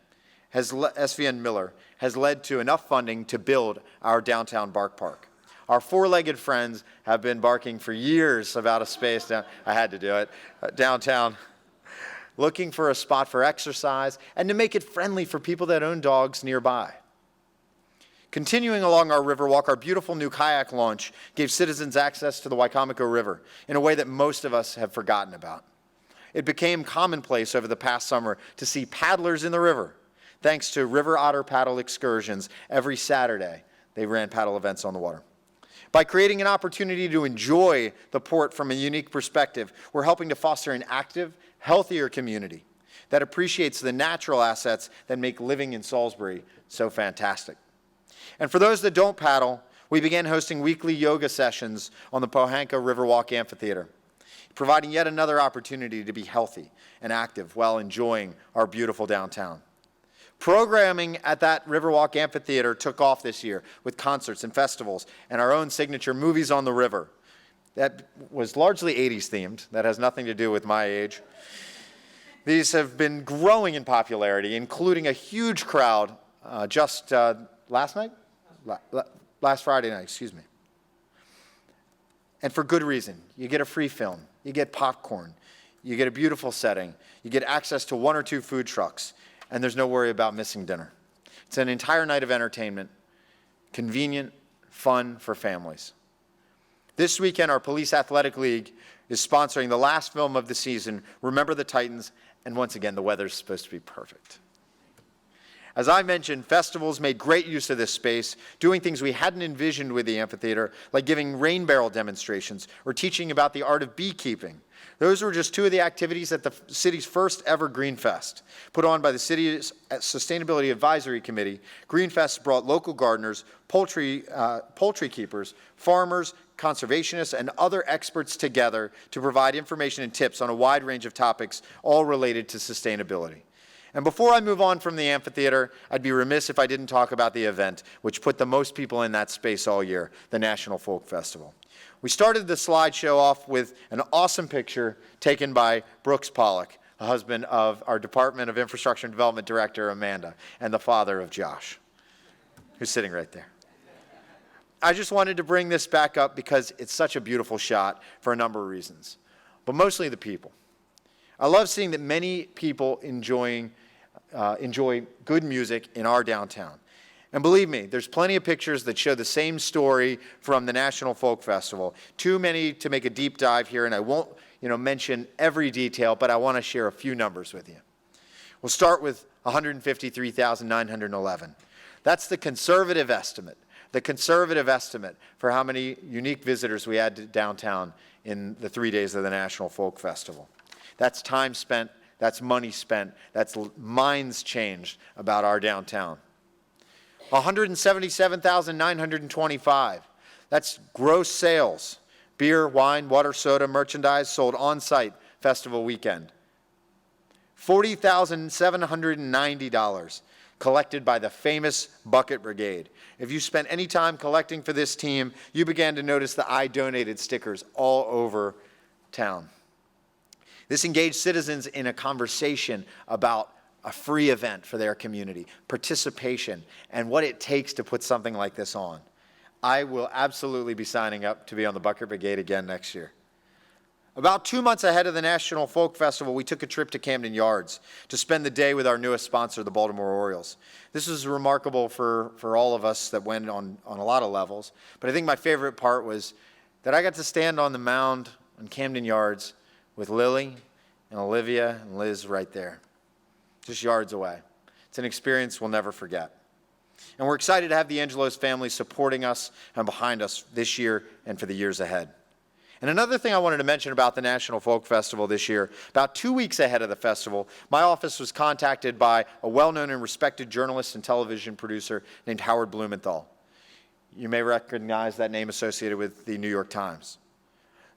Miller has led to enough funding to build our downtown Bark Park. Our four-legged friends have been barking for years about a space downtown, looking for a spot for exercise and to make it friendly for people that own dogs nearby. Continuing along our Riverwalk, our beautiful new kayak launch gave citizens access to the Wicomico River in a way that most of us have forgotten about. It became commonplace over the past summer to see paddlers in the river. Thanks to River Otter paddle excursions, every Saturday they ran paddle events on the water. By creating an opportunity to enjoy the port from a unique perspective, we're helping to foster an active, healthier community that appreciates the natural assets that make living in Salisbury so fantastic. And for those that don't paddle, we began hosting weekly yoga sessions on the Pohanka Riverwalk Amphitheater, providing yet another opportunity to be healthy and active while enjoying our beautiful downtown. Programming at that Riverwalk Amphitheater took off this year with concerts and festivals and our own signature Movies on the River. That was largely 80s themed. That has nothing to do with my age. These have been growing in popularity, including a huge crowd just last Friday night, excuse me. And for good reason. You get a free film, you get popcorn, you get a beautiful setting, you get access to one or two food trucks, and there's no worry about missing dinner. It's an entire night of entertainment, convenient, fun for families. This weekend, our Police Athletic League is sponsoring the last film of the season, Remember the Titans, and once again, the weather's supposed to be perfect. As I mentioned, festivals made great use of this space, doing things we hadn't envisioned with the amphitheater, like giving rain barrel demonstrations or teaching about the art of beekeeping. Those were just two of the activities at the city's first ever Green Fest. Put on by the city's Sustainability Advisory Committee, Green Fest brought local gardeners, poultry keepers, farmers, conservationists, and other experts together to provide information and tips on a wide range of topics, all related to sustainability. And before I move on from the amphitheater, I'd be remiss if I didn't talk about the event, which put the most people in that space all year, the National Folk Festival. We started the slideshow off with an awesome picture taken by Brooks Pollock, the husband of our Department of Infrastructure and Development Director, Amanda, and the father of Josh, who's sitting right there. I just wanted to bring this back up because it's such a beautiful shot for a number of reasons, but mostly the people. I love seeing that many people enjoy good music in our downtown. And believe me, there's plenty of pictures that show the same story from the National Folk Festival. Too many to make a deep dive here, and I won't mention every detail, but I want to share a few numbers with you. We'll start with 153,911. That's the conservative estimate for how many unique visitors we had to downtown in the 3 days of the National Folk Festival. That's time spent, that's money spent, that's minds changed about our downtown. 177,925. That's gross sales. Beer, wine, water, soda, merchandise sold on-site festival weekend. $40,790 collected by the famous Bucket Brigade. If you spent any time collecting for this team, you began to notice the I donated stickers all over town. This engaged citizens in a conversation about a free event for their community, participation, and what it takes to put something like this on. I will absolutely be signing up to be on the Bucket Brigade again next year. About 2 months ahead of the National Folk Festival, we took a trip to Camden Yards to spend the day with our newest sponsor, the Baltimore Orioles. This was remarkable for all of us that went on a lot of levels, but I think my favorite part was that I got to stand on the mound in Camden Yards with Lily and Olivia and Liz right there, just yards away. It's an experience we'll never forget. And we're excited to have the Angelos family supporting us and behind us this year and for the years ahead. And another thing I wanted to mention about the National Folk Festival this year, about 2 weeks ahead of the festival, my office was contacted by a well-known and respected journalist and television producer named Howard Blumenthal. You may recognize that name associated with the New York Times.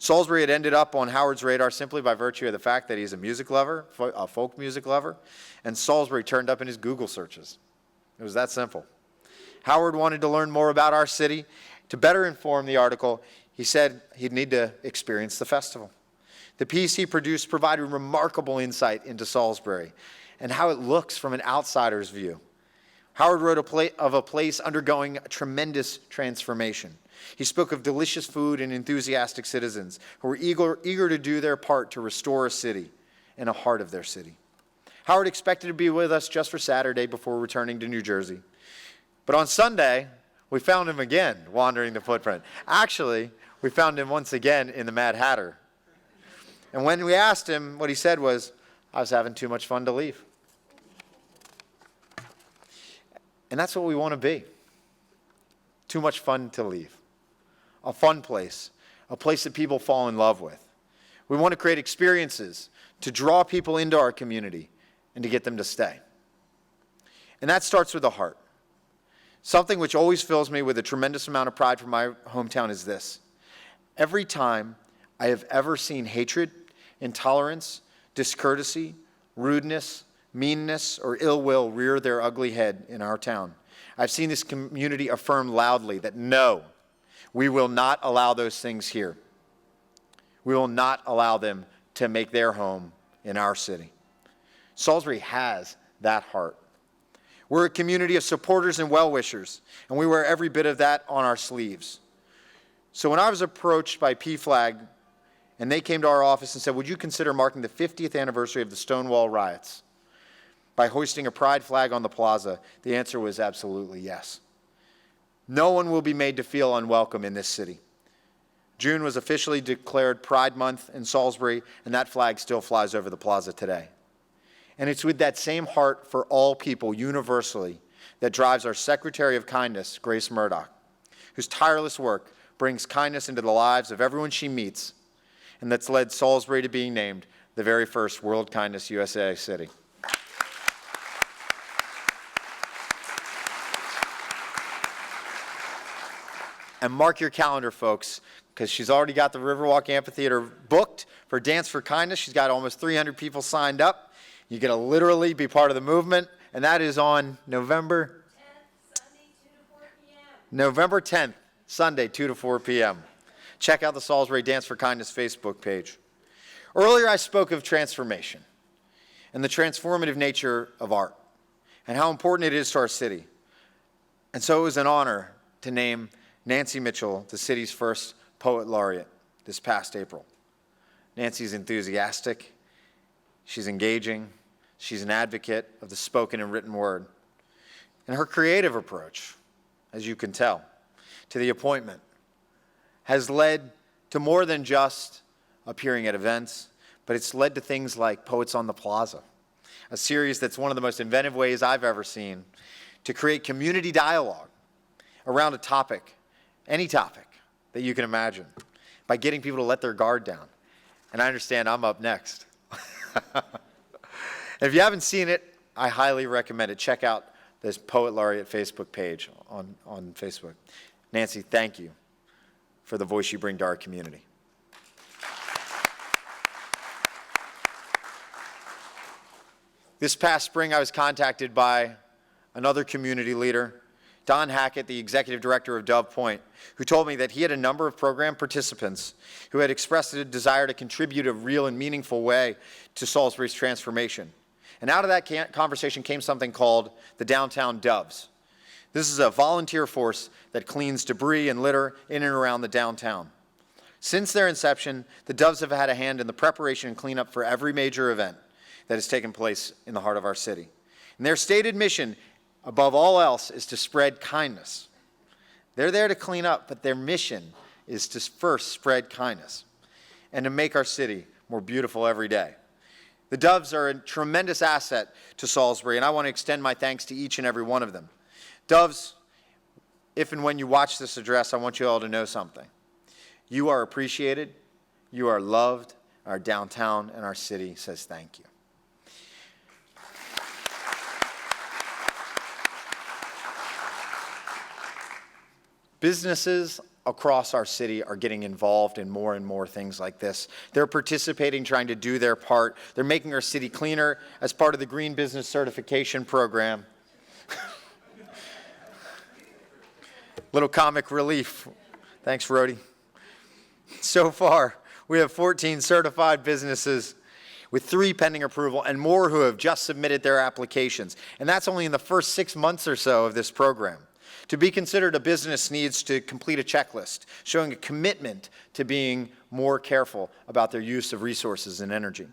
Salisbury had ended up on Howard's radar simply by virtue of the fact that he's a music lover, a folk music lover, and Salisbury turned up in his Google searches. It was that simple. Howard wanted to learn more about our city. To better inform the article, he said he'd need to experience the festival. The piece he produced provided remarkable insight into Salisbury and how it looks from an outsider's view. Howard wrote of a place undergoing a tremendous transformation. He spoke of delicious food and enthusiastic citizens who were eager to do their part to restore a city and a heart of their city. Howard expected to be with us just for Saturday before returning to New Jersey. But on Sunday, we found him again wandering the footprint. Actually, we found him once again in the Mad Hatter. And when we asked him, what he said was, "I was having too much fun to leave." And that's what we want to be. Too much fun to leave. A fun place, a place that people fall in love with. We want to create experiences to draw people into our community and to get them to stay. And that starts with the heart. Something which always fills me with a tremendous amount of pride for my hometown is this. Every time I have ever seen hatred, intolerance, discourtesy, rudeness, meanness, or ill will rear their ugly head in our town, I've seen this community affirm loudly that no, we will not allow those things here. We will not allow them to make their home in our city. Salisbury has that heart. We're a community of supporters and well-wishers, and we wear every bit of that on our sleeves. So when I was approached by PFLAG, and they came to our office and said, "Would you consider marking the 50th anniversary of the Stonewall riots by hoisting a pride flag on the plaza?" the answer was absolutely yes. No one will be made to feel unwelcome in this city. June was officially declared Pride Month in Salisbury, and that flag still flies over the plaza today. And it's with that same heart for all people universally that drives our Secretary of Kindness, Grace Murdoch, whose tireless work brings kindness into the lives of everyone she meets, and that's led Salisbury to being named the very first World Kindness USA city. And mark your calendar, folks, because she's already got the Riverwalk Amphitheater booked for Dance for Kindness. She's got almost 300 people signed up. You get to literally be part of the movement, and that is on November 10th, Sunday, 2 to 4 p.m. November 10th, Sunday, 2 to 4 p.m. Check out the Salisbury Dance for Kindness Facebook page. Earlier, I spoke of transformation and the transformative nature of art and how important it is to our city. And so it was an honor to name Nancy Mitchell the city's first Poet Laureate this past April. Nancy's enthusiastic, she's engaging, she's an advocate of the spoken and written word. And her creative approach, as you can tell, to the appointment has led to more than just appearing at events, but it's led to things like Poets on the Plaza, a series that's one of the most inventive ways I've ever seen to create community dialogue around a topic, any topic that you can imagine, by getting people to let their guard down. And I understand I'm up next. If you haven't seen it, I highly recommend it. Check out this Poet Laureate Facebook page on Facebook. Nancy, thank you for the voice you bring to our community. This past spring, I was contacted by another community leader, Don Hackett, the executive director of Dove Point, who told me that he had a number of program participants who had expressed a desire to contribute a real and meaningful way to Salisbury's transformation. And out of that conversation came something called the Downtown Doves. This is a volunteer force that cleans debris and litter in and around the downtown. Since their inception, the Doves have had a hand in the preparation and cleanup for every major event that has taken place in the heart of our city. And their stated mission, above all else, is to spread kindness. They're there to clean up, but their mission is to first spread kindness and to make our city more beautiful every day. The Doves are a tremendous asset to Salisbury, and I want to extend my thanks to each and every one of them. Doves, if and when you watch this address, I want you all to know something. You are appreciated, you are loved, our downtown and our city says thank you. Businesses across our city are getting involved in more and more things like this. They're participating, trying to do their part. They're making our city cleaner as part of the Green Business Certification Program. Little comic relief. Thanks, Rhodey. So far, we have 14 certified businesses with 3 pending approval and more who have just submitted their applications. And that's only in the first 6 months or so of this program. To be considered a business needs to complete a checklist, showing a commitment to being more careful about their use of resources and energy.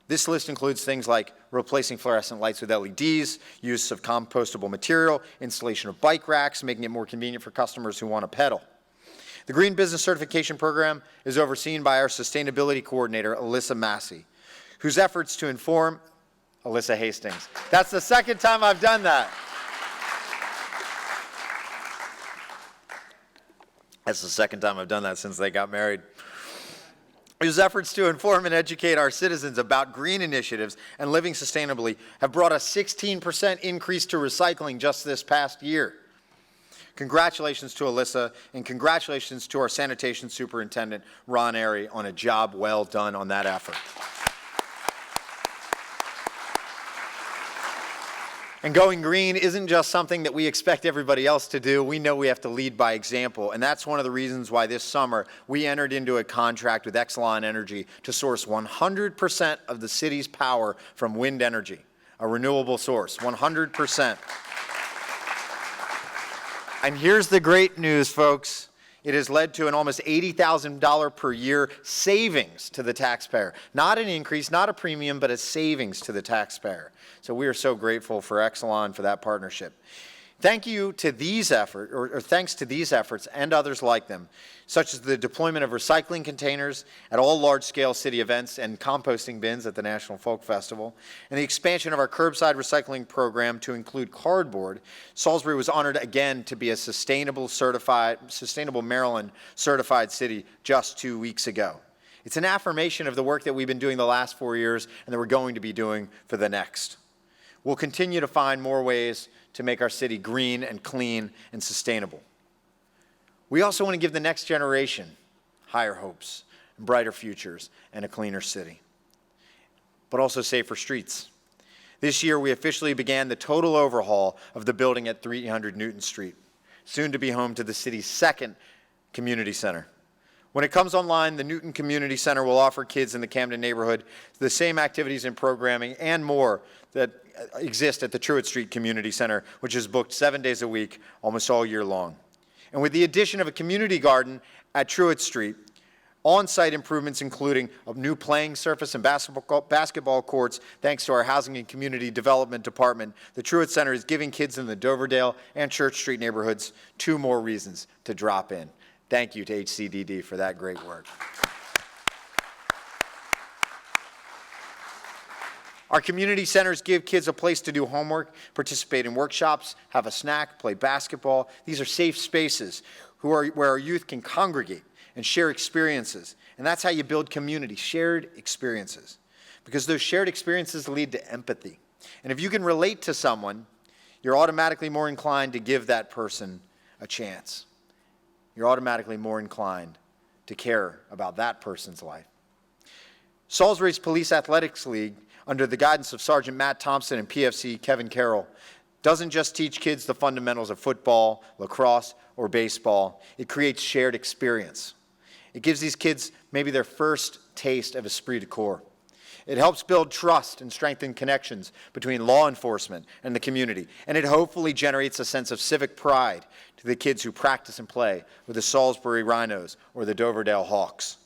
This list includes things like replacing fluorescent lights with LEDs, use of compostable material, installation of bike racks, making it more convenient for customers who want to pedal. The Green Business Certification Program is overseen by our Sustainability Coordinator, Alyssa Massey, whose efforts to inform Alyssa Hastings. That's the second time I've done that. That's the second time I've done that since they got married. Whose efforts to inform and educate our citizens about green initiatives and living sustainably have brought a 16% increase to recycling just this past year. Congratulations to Alyssa, and congratulations to our sanitation superintendent, Ron Airy, on a job well done on that effort. And going green isn't just something that we expect everybody else to do. We know we have to lead by example, and that's one of the reasons why this summer we entered into a contract with Exelon Energy to source 100% of the city's power from wind energy, a renewable source, 100%. And here's the great news, folks. It has led to an almost $80,000 per year savings to the taxpayer. Not an increase, not a premium, but a savings to the taxpayer. So we are so grateful for Exelon for that partnership. Thank you to these efforts, or thanks to these efforts and others like them, such as the deployment of recycling containers at all large-scale city events and composting bins at the National Folk Festival, and the expansion of our curbside recycling program to include cardboard. Salisbury was honored again to be a Sustainable Maryland certified city just 2 weeks ago. It's an affirmation of the work that we've been doing the last 4 years and that we're going to be doing for the next. We'll continue to find more ways to make our city green and clean and sustainable. We also want to give the next generation higher hopes, and brighter futures, and a cleaner city, but also safer streets. This year, we officially began the total overhaul of the building at 300 Newton Street, soon to be home to the city's second community center. When it comes online, the Newton Community Center will offer kids in the Camden neighborhood the same activities and programming and more that exist at the Truett Street Community Center, which is booked 7 days a week, almost all year long. And with the addition of a community garden at Truett Street, on-site improvements including a new playing surface and basketball courts, thanks to our Housing and Community Development Department, the Truett Center is giving kids in the Doverdale and Church Street neighborhoods 2 more reasons to drop in. Thank you to HCDD for that great work. Our community centers give kids a place to do homework, participate in workshops, have a snack, play basketball. These are safe spaces where our youth can congregate and share experiences. And that's how you build community, shared experiences. Because those shared experiences lead to empathy. And if you can relate to someone, you're automatically more inclined to give that person a chance. You're automatically more inclined to care about that person's life. Salisbury's Police Athletics League, under the guidance of Sergeant Matt Thompson and PFC Kevin Carroll, doesn't just teach kids the fundamentals of football, lacrosse, or baseball. It creates shared experience. It gives these kids maybe their first taste of esprit de corps. It helps build trust and strengthen connections between law enforcement and the community. And it hopefully generates a sense of civic pride to the kids who practice and play with the Salisbury Rhinos or the Doverdale Hawks.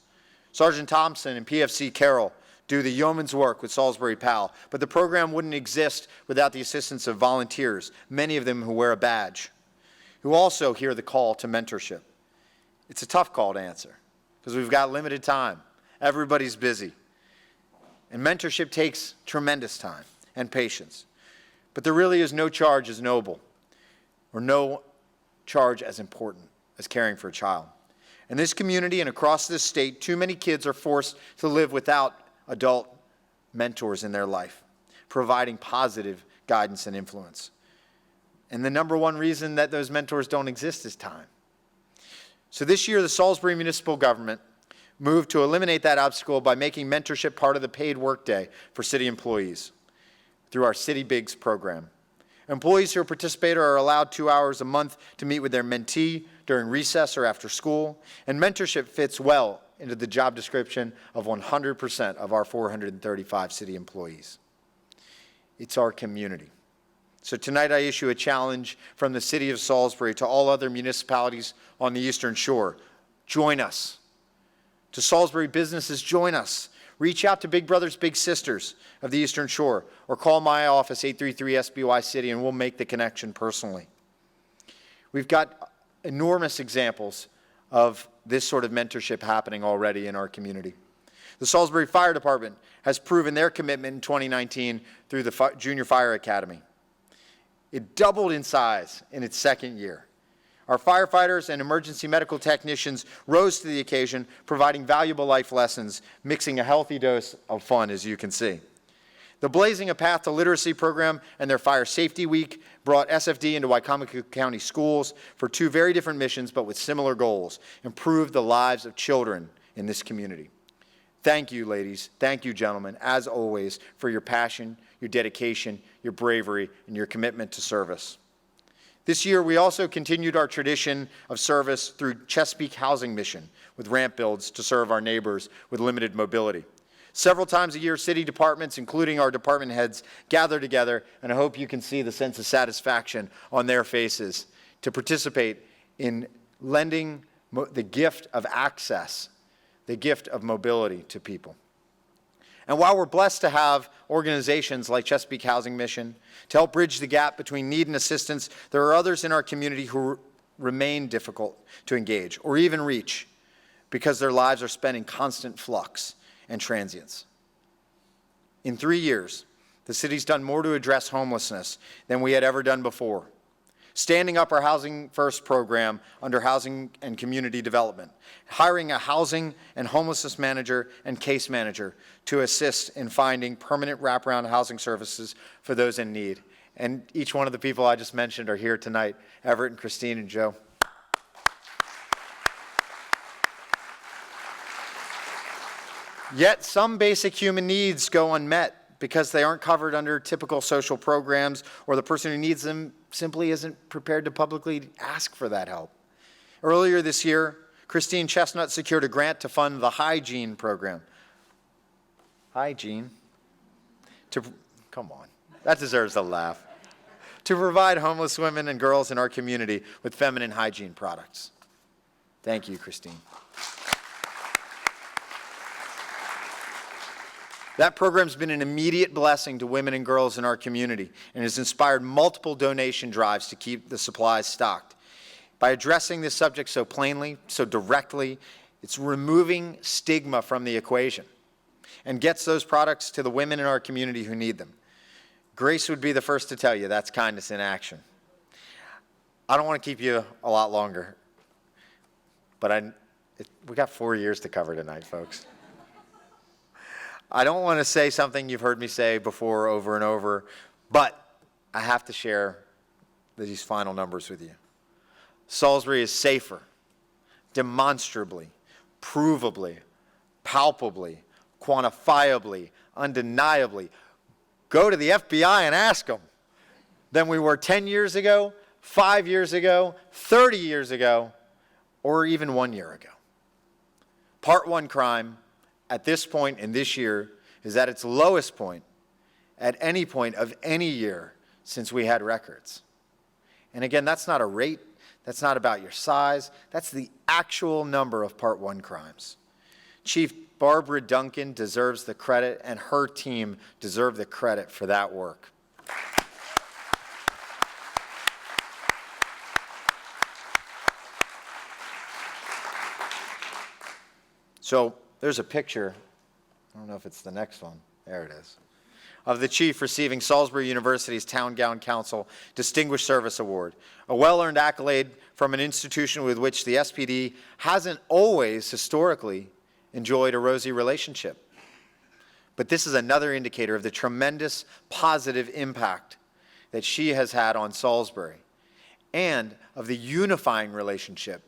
Sergeant Thompson and PFC Carroll do the yeoman's work with Salisbury PAL, but the program wouldn't exist without the assistance of volunteers, many of them who wear a badge, who also hear the call to mentorship. It's a tough call to answer because we've got limited time. Everybody's busy. And mentorship takes tremendous time and patience. But there really is no charge as noble or no charge as important as caring for a child. In this community and across this state, too many kids are forced to live without adult mentors in their life, providing positive guidance and influence. And the number one reason that those mentors don't exist is time. So this year, the Salisbury municipal government moved to eliminate that obstacle by making mentorship part of the paid workday for city employees through our City Bigs program. Employees who participate are allowed 2 hours a month to meet with their mentee during recess or after school, and mentorship fits well into the job description of 100% of our 435 city employees. It's our community. So tonight I issue a challenge from the city of Salisbury to all other municipalities on the Eastern Shore. Join us. To Salisbury businesses, join us. Reach out to Big Brothers, Big Sisters of the Eastern Shore, or call my office, 833-SBY-CITY, and we'll make the connection personally. We've got enormous examples of this sort of mentorship happening already in our community. The Salisbury Fire Department has proven their commitment in 2019 through the Junior Fire Academy. It doubled in size in its second year. Our firefighters and emergency medical technicians rose to the occasion, providing valuable life lessons, mixing a healthy dose of fun, as you can see. The Blazing a Path to Literacy program and their Fire Safety Week brought SFD into Wycomico County schools for two very different missions, but with similar goals: improve the lives of children in this community. Thank you, ladies. Thank you, gentlemen, as always, for your passion, your dedication, your bravery, and your commitment to service. This year, we also continued our tradition of service through Chesapeake Housing Mission with ramp builds to serve our neighbors with limited mobility. Several times a year, city departments, including our department heads, gather together, and I hope you can see the sense of satisfaction on their faces to participate in lending the gift of access, the gift of mobility to people. And while we're blessed to have organizations like Chesapeake Housing Mission to help bridge the gap between need and assistance, there are others in our community who remain difficult to engage or even reach because their lives are spent in constant flux and transience. In 3 years, the city's done more to address homelessness than we had ever done before. Standing up our Housing First program under Housing and Community Development, hiring a housing and homelessness manager and case manager to assist in finding permanent wraparound housing services for those in need. And each one of the people I just mentioned are here tonight: Everett and Christine and Joe. Yet some basic human needs go unmet because they aren't covered under typical social programs, or the person who needs them simply isn't prepared to publicly ask for that help. Earlier this year, Christine Chestnut secured a grant to fund the Hygiene program. Hygiene? Come on, that deserves a laugh. To provide homeless women and girls in our community with feminine hygiene products. Thank you, Christine. That program's been an immediate blessing to women and girls in our community and has inspired multiple donation drives to keep the supplies stocked. By addressing this subject so plainly, so directly, it's removing stigma from the equation and gets those products to the women in our community who need them. Grace would be the first to tell you that's kindness in action. I don't want to keep you a lot longer, but we got 4 years to cover tonight, folks. I don't want to say something you've heard me say before over and over, but I have to share these final numbers with you. Salisbury is safer, demonstrably, provably, palpably, quantifiably, undeniably. Go to the FBI and ask them, than we were 10 years ago, 5 years ago, 30 years ago, or even 1 year ago. Part 1 crime at this point in this year is at its lowest point at any point of any year since we had records. And again, that's not a rate, that's not about your size, that's the actual number of Part 1 crimes. Chief Barbara Duncan deserves the credit, and her team deserve the credit for that work. So there's a picture, I don't know if it's the next one, there it is, of the chief receiving Salisbury University's Town Gown Council Distinguished Service Award, a well-earned accolade from an institution with which the SPD hasn't always historically enjoyed a rosy relationship. But this is another indicator of the tremendous positive impact that she has had on Salisbury and of the unifying relationship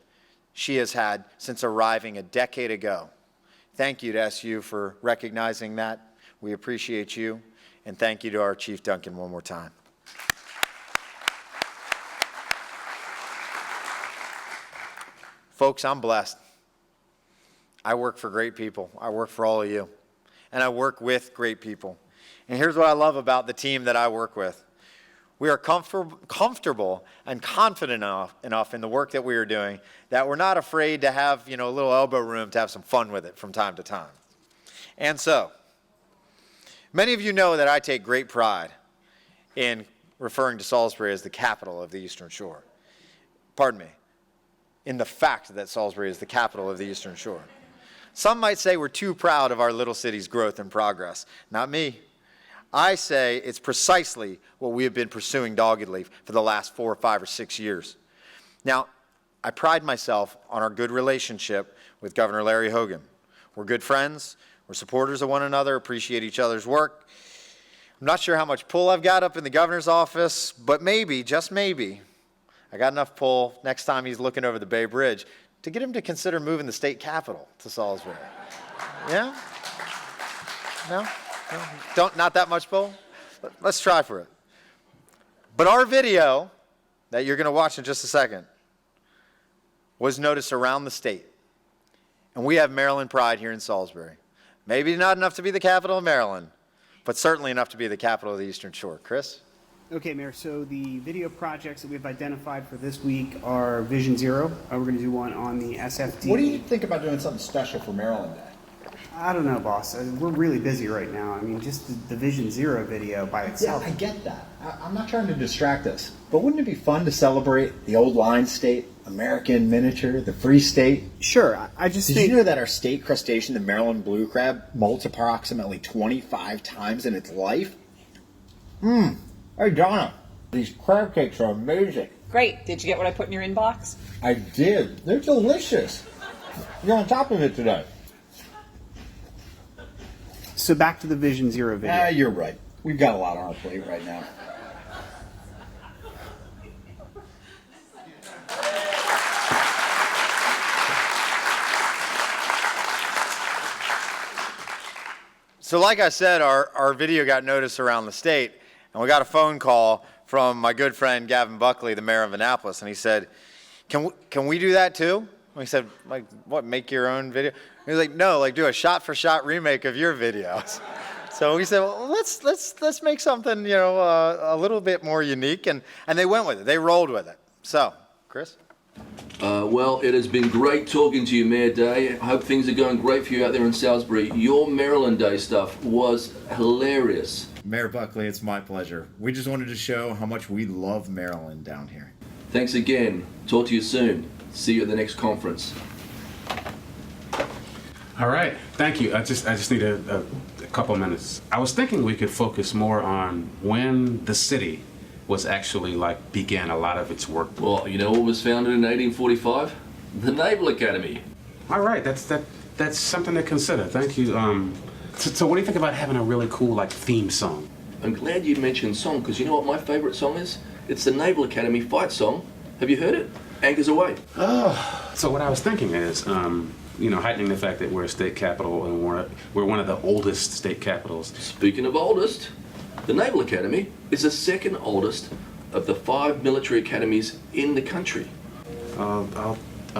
she has had since arriving a decade ago. Thank you to SU for recognizing that. We appreciate you. And thank you to our Chief Duncan one more time. Folks, I'm blessed. I work for great people. I work for all of you. And I work with great people. And here's what I love about the team that I work with. We are comfortable and confident enough in the work that we are doing that we're not afraid to have, a little elbow room to have some fun with it from time to time. And so, many of you know that I take great pride in referring to Salisbury as the capital of the Eastern Shore. Pardon me, in the fact that Salisbury is the capital of the Eastern Shore. Some might say we're too proud of our little city's growth and progress. Not me. I say it's precisely what we have been pursuing doggedly for the last 4 or 5 or 6 years. Now, I pride myself on our good relationship with Governor Larry Hogan. We're good friends. We're supporters of one another, appreciate each other's work. I'm not sure how much pull I've got up in the governor's office, but maybe, just maybe, I got enough pull next time he's looking over the Bay Bridge to get him to consider moving the state capitol to Salisbury. Yeah? No? Not that much pull? Let's try for it. But our video that you're going to watch in just a second was noticed around the state. And we have Maryland pride here in Salisbury. Maybe not enough to be the capital of Maryland, but certainly enough to be the capital of the Eastern Shore. Chris? Okay, Mayor, so the video projects that we've identified for this week are Vision Zero. We're going to do one on the SFD. What do you think about doing something special for Maryland Day? I don't know, boss. We're really busy right now. I mean, just the Vision Zero video by itself. Yeah, I get that. I'm not trying to distract us, but wouldn't it be fun to celebrate the old line state, American miniature, the free state? Sure, I just think... Did you know that our state crustacean, the Maryland blue crab, molts approximately 25 times in its life? Hey, Donna, these crab cakes are amazing. Great. Did you get what I put in your inbox? I did. They're delicious. You're on top of it today. So back to the Vision Zero video. You're right. We've got a lot on our plate right now. So like I said, our video got noticed around the state, and we got a phone call from my good friend Gavin Buckley, the mayor of Annapolis, and he said, can we do that too? And we said, like, what, make your own video? And he was like, no, like do a shot-for-shot remake of your videos. So we said, well, let's make something, a little bit more unique, and they went with it. They rolled with it. So, Chris? Well, it has been great talking to you, Mayor Day. I hope things are going great for you out there in Salisbury. Your Maryland Day stuff was hilarious. Mayor Buckley, it's my pleasure. We just wanted to show how much we love Maryland down here. Thanks again. Talk to you soon. See you at the next conference. All right, thank you. I just need a couple minutes. I was thinking we could focus more on when the city was actually began a lot of its work. Well, you know what was founded in 1845? The Naval Academy. All right, that's something to consider. Thank you. So what do you think about having a really cool theme song? I'm glad you mentioned song, because you know what my favorite song is? It's the Naval Academy fight song. Have you heard it? Anchors Aweigh. Oh, so what I was thinking is, heightening the fact that we're a state capital and we're one of the oldest state capitals. Speaking of oldest, the Naval Academy is the second oldest of the 5 military academies in the country. I'll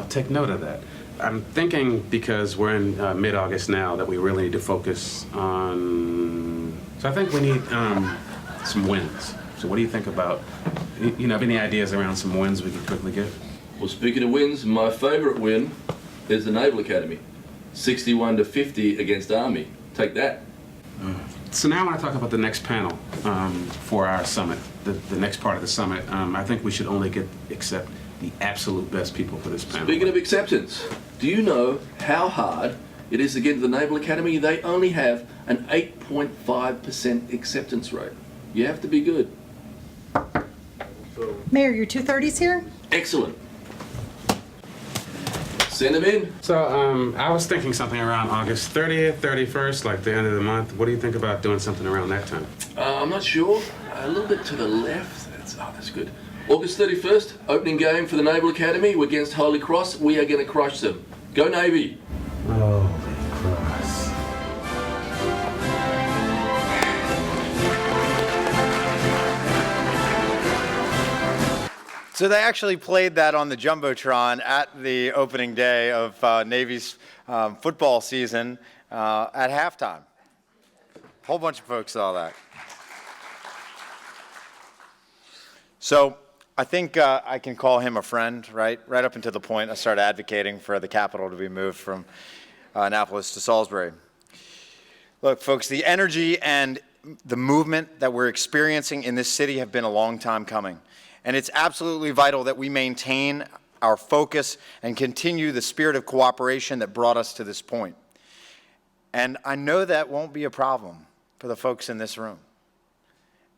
take note of that. I'm thinking because we're in mid-August now that we really need to focus on. So I think we need some wins. So what do you think about? Have any ideas around some wins we could quickly get? Well, speaking of wins, my favourite win is the Naval Academy. 61-50 against Army. Take that. So now I want to talk about the next panel for our summit, the next part of the summit. I think we should only accept the absolute best people for this panel. Speaking of acceptance, do you know how hard it is to get into the Naval Academy? They only have an 8.5% acceptance rate. You have to be good. Mayor, your 230's here? Excellent. Send them in. So I was thinking something around August 30th, 31st, like the end of the month. What do you think about doing something around that time? I'm not sure. A little bit to the left. That's good. August 31st, opening game for the Naval Academy. We're against Holy Cross. We are going to crush them. Go Navy. Holy Cross. So they actually played that on the Jumbotron at the opening day of Navy's football season at halftime. A whole bunch of folks saw that. So I think I can call him a friend, right? Right up until the point I started advocating for the capital to be moved from Annapolis to Salisbury. Look, folks, the energy and the movement that we're experiencing in this city have been a long time coming. And it's absolutely vital that we maintain our focus and continue the spirit of cooperation that brought us to this point. And I know that won't be a problem for the folks in this room.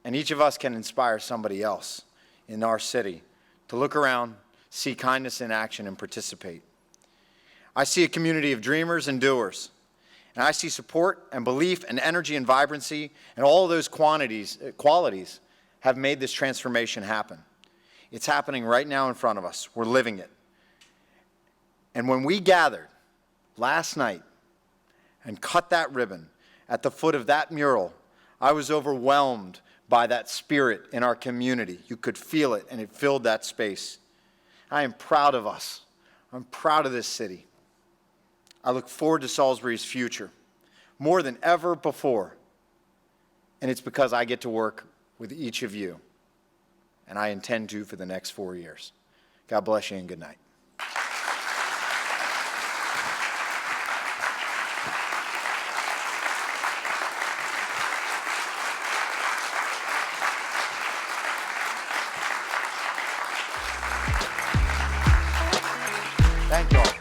And each of us can inspire somebody else in our city to look around, see kindness in action, and participate. I see a community of dreamers and doers. And I see support and belief and energy and vibrancy, and all of those qualities have made this transformation happen. It's happening right now in front of us. We're living it. And when we gathered last night and cut that ribbon at the foot of that mural, I was overwhelmed by that spirit in our community. You could feel it, and it filled that space. I am proud of us. I'm proud of this city. I look forward to Salisbury's future more than ever before. And it's because I get to work with each of you. And I intend to for the next 4 years. God bless you and good night. Thank you all.